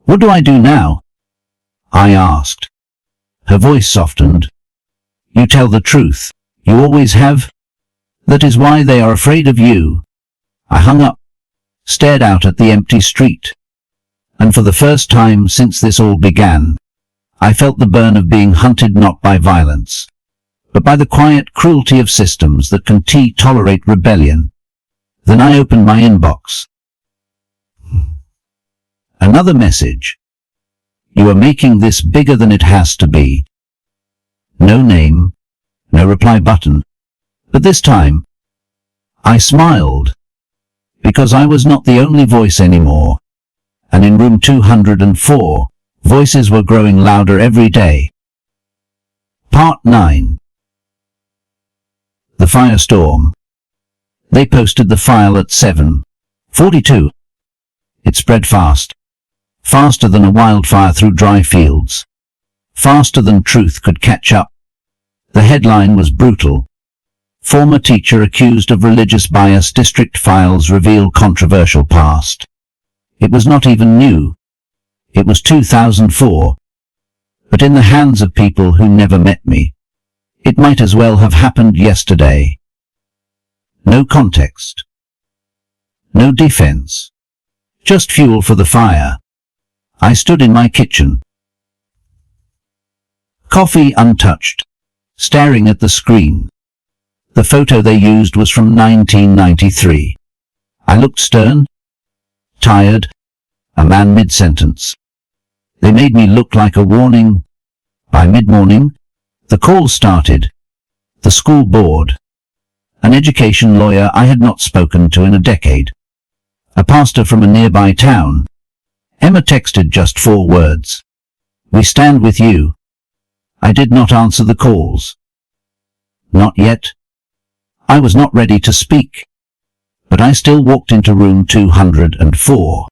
What do I do now? I asked. Her voice softened. You tell the truth. You always have. That is why they are afraid of you. I hung up, stared out at the empty street. And for the first time since this all began, I felt the burn of being hunted not by violence, but by the quiet cruelty of systems that can tolerate rebellion. Then I opened my inbox. Another message. You are making this bigger than it has to be. No name, no reply button. But this time, I smiled, because I was not the only voice anymore, and in room 204, voices were growing louder every day. Part 9. The firestorm. They posted the file at 7:42. It spread fast. Faster than a wildfire through dry fields. Faster than truth could catch up. The headline was brutal. Former teacher accused of religious bias, district files reveal controversial past. It was not even new. It was 2004. But in the hands of people who never met me, it might as well have happened yesterday. No context. No defense. Just fuel for the fire. I stood in my kitchen. Coffee untouched, staring at the screen. The photo they used was from 1993. I looked stern, tired, a man mid-sentence. They made me look like a warning. By mid-morning, the call started. The school board. An education lawyer I had not spoken to in a decade. A pastor from a nearby town. Emma texted just 4 words. We stand with you. I did not answer the calls. Not yet. I was not ready to speak. But I still walked into room 204.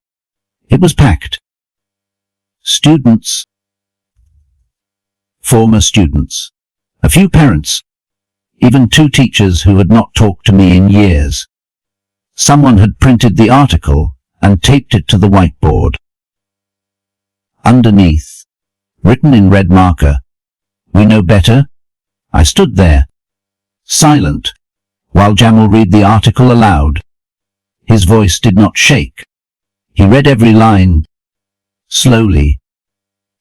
It was packed. Students. Former students. A few parents. Even 2 teachers who had not talked to me in years. Someone had printed the article and taped it to the whiteboard. Underneath, written in red marker, we know better. I stood there, silent, while Jamal read the article aloud. His voice did not shake. He read every line, slowly,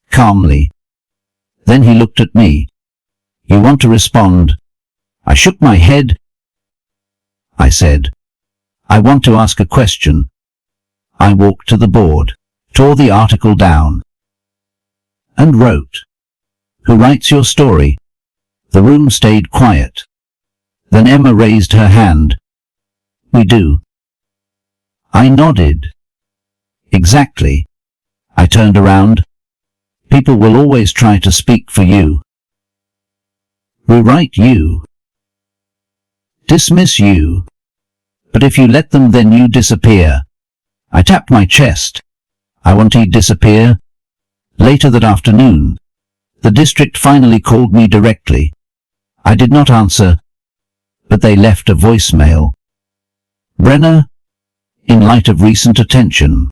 calmly. Then he looked at me. You want to respond? I shook my head. I said, I want to ask a question. I walked to the board, tore the article down, and wrote, Who writes your story? The room stayed quiet. Then Emma raised her hand. We do. I nodded. Exactly. I turned around. People will always try to speak for you. Rewrite you. Dismiss you. But if you let them, then you disappear. I tapped my chest. I want to disappear. Later that afternoon, the district finally called me directly. I did not answer, but they left a voicemail. Brenner, in light of recent attention,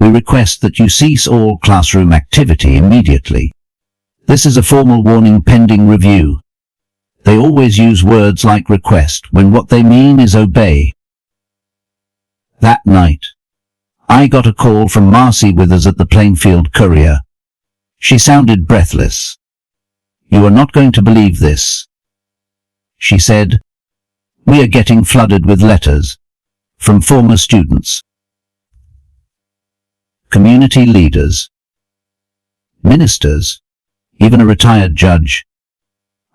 we request that you cease all classroom activity immediately. This is a formal warning pending review. They always use words like request when what they mean is obey. That night, I got a call from Marcy Withers at the Plainfield Courier. She sounded breathless. You are not going to believe this. She said, we are getting flooded with letters from former students community leaders, ministers, even a retired judge.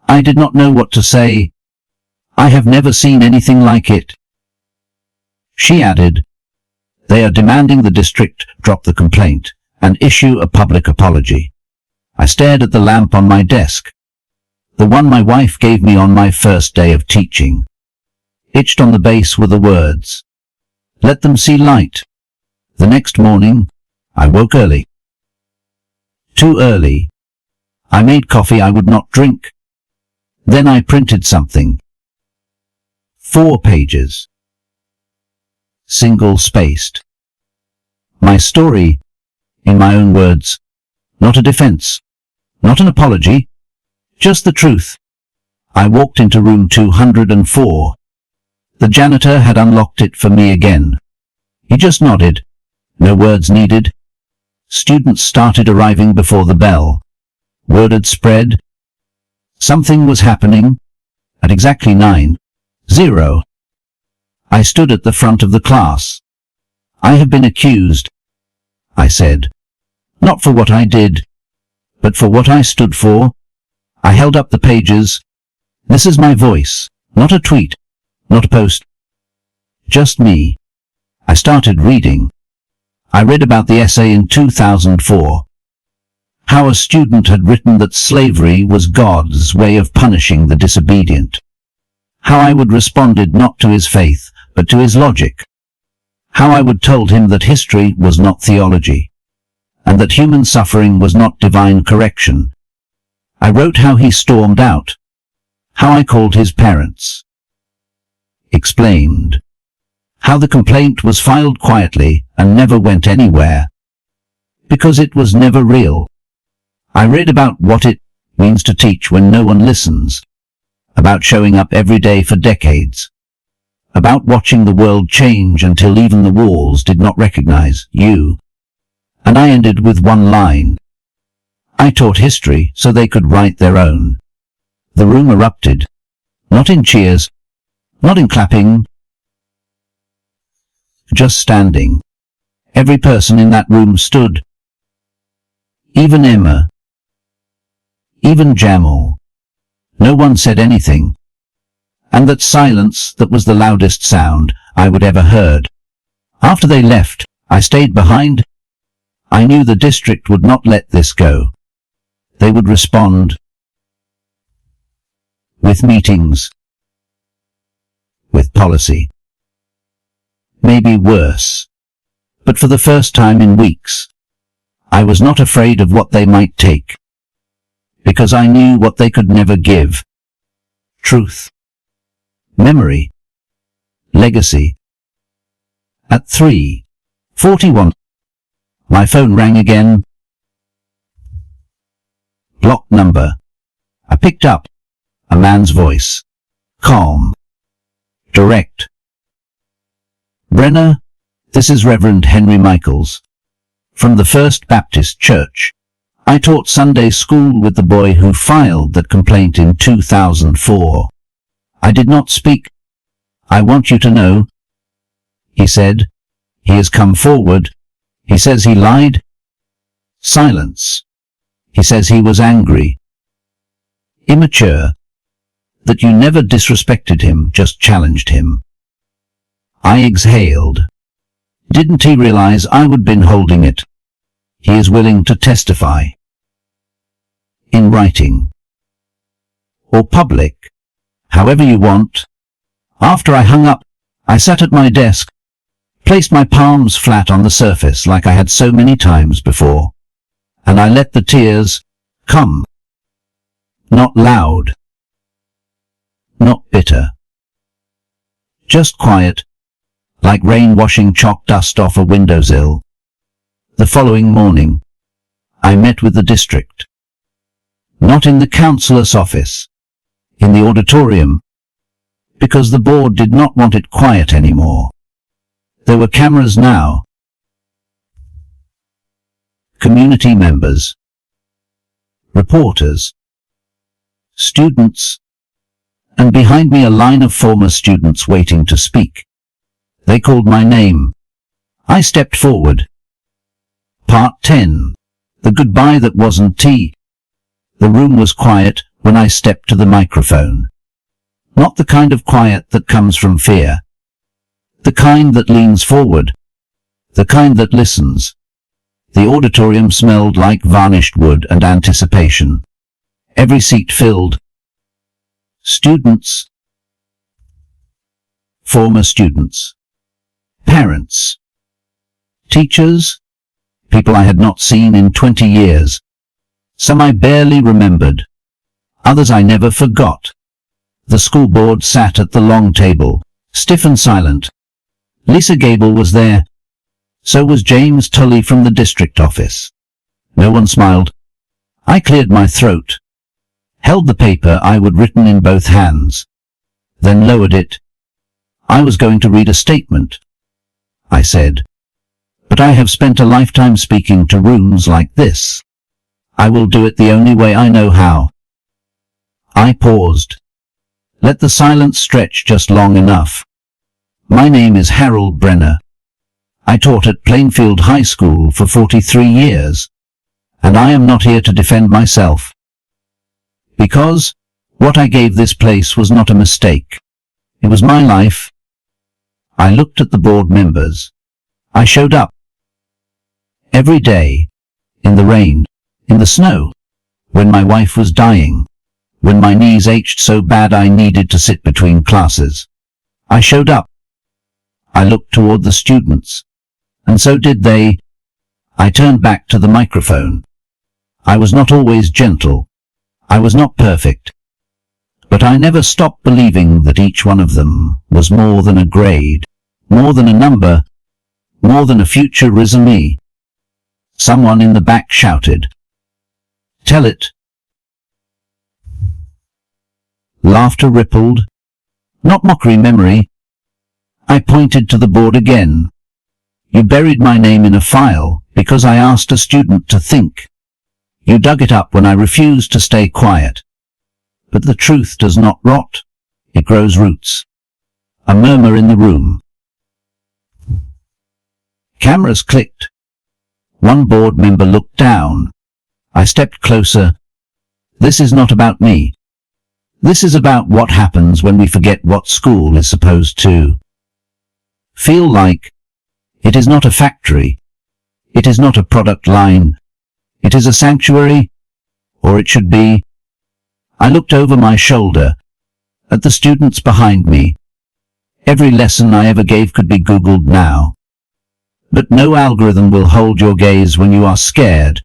I did not know what to say. I have never seen anything like it. She added, they are demanding the district drop the complaint and issue a public apology. I stared at the lamp on my desk, the one my wife gave me on my first day of teaching. Etched on the base were the words, let them see light. The next morning, I woke early. Too early. I made coffee I would not drink. Then I printed something. 4 pages. Single-spaced. My story, in my own words, not a defense, not an apology, just the truth. I walked into room 204. The janitor had unlocked it for me again. He just nodded. No words needed. Students started arriving before the bell. Word had spread. Something was happening. At exactly 9:00, I stood at the front of the class. I have been accused, I said. Not for what I did, but for what I stood for. I held up the pages. This is my voice, not a tweet, not a post. Just me. I started reading. I read about the essay in 2004. How a student had written that slavery was God's way of punishing the disobedient. How I would responded not to his faith, but to his logic. How I would told him that history was not theology, and that human suffering was not divine correction. I wrote how he stormed out, how I called his parents. Explained. How the complaint was filed quietly and never went anywhere, because it was never real. I read about what it means to teach when no one listens, about showing up every day for decades, about watching the world change until even the walls did not recognize you. And I ended with one line. I taught history so they could write their own. The room erupted, not in cheers, not in clapping, just standing. Every person in that room stood. Even Emma. Even Jamal. No one said anything. And that silence, that was the loudest sound I would ever heard. After they left, I stayed behind. I knew the district would not let this go. They would respond. With meetings. With policy. Maybe worse. But for the first time in weeks, I was not afraid of what they might take, because I knew what they could never give. Truth. Memory. Legacy. At 3:41, my phone rang again. Block number. I picked up. A man's voice. Calm. Direct. Brenner, this is Reverend Henry Michaels. From the First Baptist Church. I taught Sunday school with the boy who filed that complaint in 2004. I did not speak. I want you to know, he said. He has come forward. He says he lied. Silence. He says he was angry. Immature. That you never disrespected him, just challenged him. I exhaled. Didn't he realize I would been holding it? He is willing to testify. In writing. Or public. However you want. After I hung up, I sat at my desk, placed my palms flat on the surface like I had so many times before, and I let the tears come. Not loud. Not bitter. Just quiet, like rain washing chalk dust off a windowsill. The following morning, I met with the district. Not in the councillor's office, in the auditorium, because the board did not want it quiet anymore. There were cameras now. Community members, reporters, students, and behind me a line of former students waiting to speak. They called my name. I stepped forward. Part 10. The Goodbye That Wasn't Tea. The room was quiet when I stepped to the microphone. Not the kind of quiet that comes from fear. The kind that leans forward. The kind that listens. The auditorium smelled like varnished wood and anticipation. Every seat filled. Students. Former students. Parents. Teachers. People I had not seen in 20 years. Some I barely remembered. Others I never forgot. The school board sat at the long table, stiff and silent. Lisa Gable was there. So was James Tully from the district office. No one smiled. I cleared my throat, held the paper I would written in both hands, then lowered it. I was going to read a statement. I said, but I have spent a lifetime speaking to rooms like this. I will do it the only way I know how. I paused. Let the silence stretch just long enough. My name is Harold Brenner. I taught at Plainfield High School for 43 years, and I am not here to defend myself. Because what I gave this place was not a mistake. It was my life. I looked at the board members. I showed up. Every day, in the rain, in the snow, when my wife was dying, when my knees ached so bad I needed to sit between classes. I showed up. I looked toward the students, and so did they. I turned back to the microphone. I was not always gentle. I was not perfect. But I never stopped believing that each one of them was more than a grade, more than a number, more than a future resume. Someone in the back shouted, "Tell it." Laughter rippled. Not mockery, memory. I pointed to the board again. You buried my name in a file because I asked a student to think. You dug it up when I refused to stay quiet. But the truth does not rot. It grows roots. A murmur in the room. Cameras clicked. One board member looked down. I stepped closer. This is not about me. This is about what happens when we forget what school is supposed to feel like. It is not a factory. It is not a product line. It is a sanctuary, or it should be. I looked over my shoulder, at the students behind me. Every lesson I ever gave could be Googled now. But no algorithm will hold your gaze when you are scared.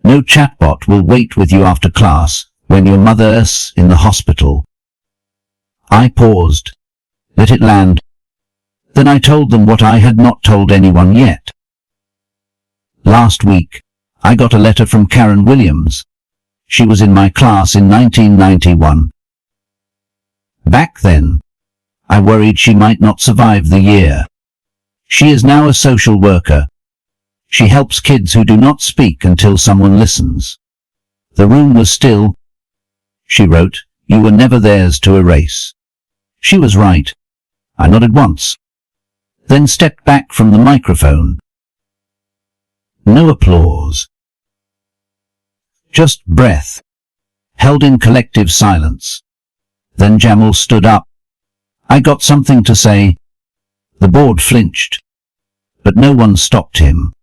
No chatbot will wait with you after class when your mother is in the hospital. I paused, let it land. Then I told them what I had not told anyone yet. Last week, I got a letter from Karen Williams. She was in my class in 1991. Back then, I worried she might not survive the year. She is now a social worker. She helps kids who do not speak until someone listens. The room was still. She wrote, "You were never theirs to erase." She was right. I nodded once, then stepped back from the microphone. No applause. Just breath, held in collective silence. Then Jamal stood up. I got something to say. The board flinched, but no one stopped him.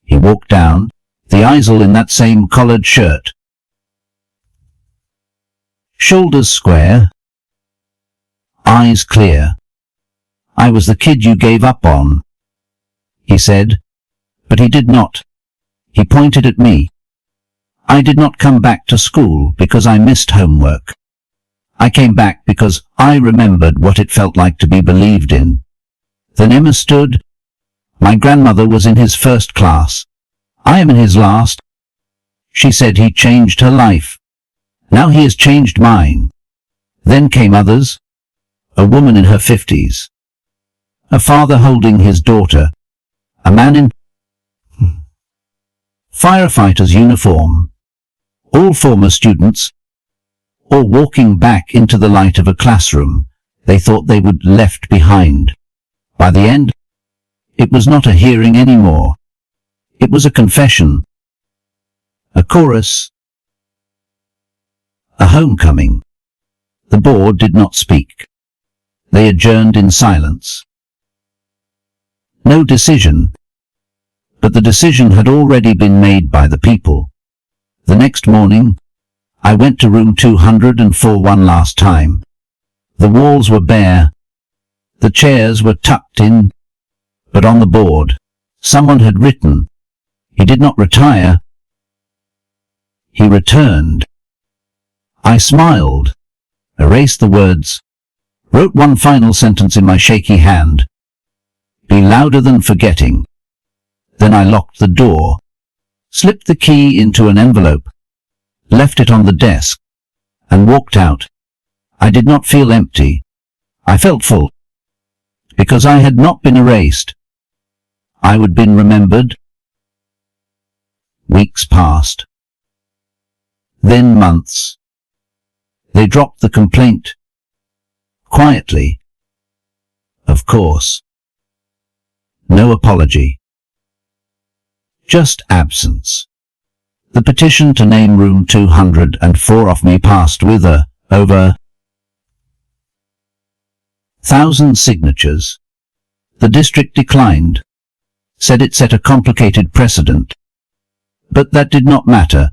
He walked down, the easel in that same collared shirt. Shoulders square, eyes clear. "I was the kid you gave up on," he said, but he did not. He pointed at me. I did not come back to school because I missed homework. I came back because I remembered what it felt like to be believed in. Then Emma stood. My grandmother was in his first class. I am in his last. She said he changed her life. Now he has changed mine. Then came others. A woman in her 50s. A father holding his daughter. A man in firefighter's uniform. All former students. All walking back into the light of a classroom they thought they would left behind. By the end, it was not a hearing anymore. It was a confession, a chorus, a homecoming. The board did not speak. They adjourned in silence. No decision, but the decision had already been made by the people. The next morning, I went to room 204 one last time. The walls were bare. The chairs were tucked in, but on the board, someone had written, "He did not retire. He returned." I smiled, erased the words, wrote one final sentence in my shaky hand. "Be louder than forgetting." Then I locked the door, slipped the key into an envelope, left it on the desk, and walked out. I did not feel empty. I felt full, because I had not been erased. I had been remembered. Weeks passed. Then months. They dropped the complaint. Quietly. Of course. No apology. Just absence. The petition to name room 204 off me passed with over 1,000 signatures. The district declined, said it set a complicated precedent. But that did not matter,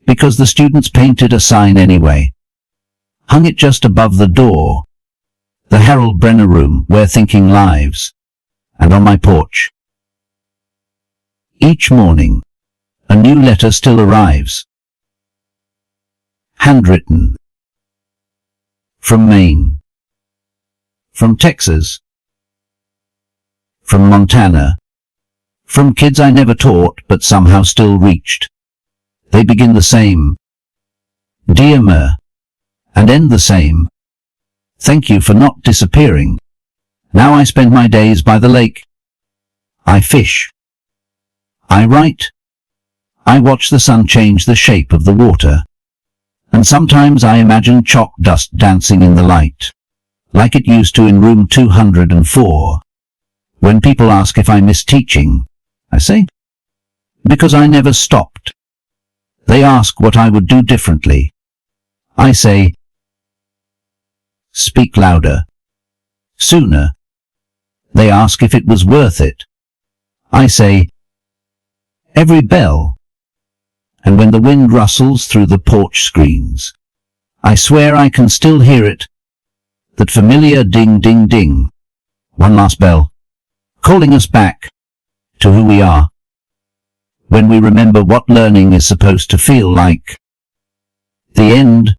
because the students painted a sign anyway. Hung it just above the door, the Harold Brenner room where thinking lives, and on my porch. Each morning, a new letter still arrives. Handwritten. From Maine. From Texas. From Montana. From kids I never taught but somehow still reached. They begin the same. Dear Mer. And end the same. Thank you for not disappearing. Now I spend my days by the lake. I fish. I write. I watch the sun change the shape of the water. And sometimes I imagine chalk dust dancing in the light, like it used to in room 204. When people ask if I miss teaching, I say, because I never stopped. They ask what I would do differently. I say, speak louder. Sooner. They ask if it was worth it. I say, every bell. And when the wind rustles through the porch screens, I swear I can still hear it. That familiar ding ding ding. One last bell, calling us back to who we are. When we remember what learning is supposed to feel like. The end.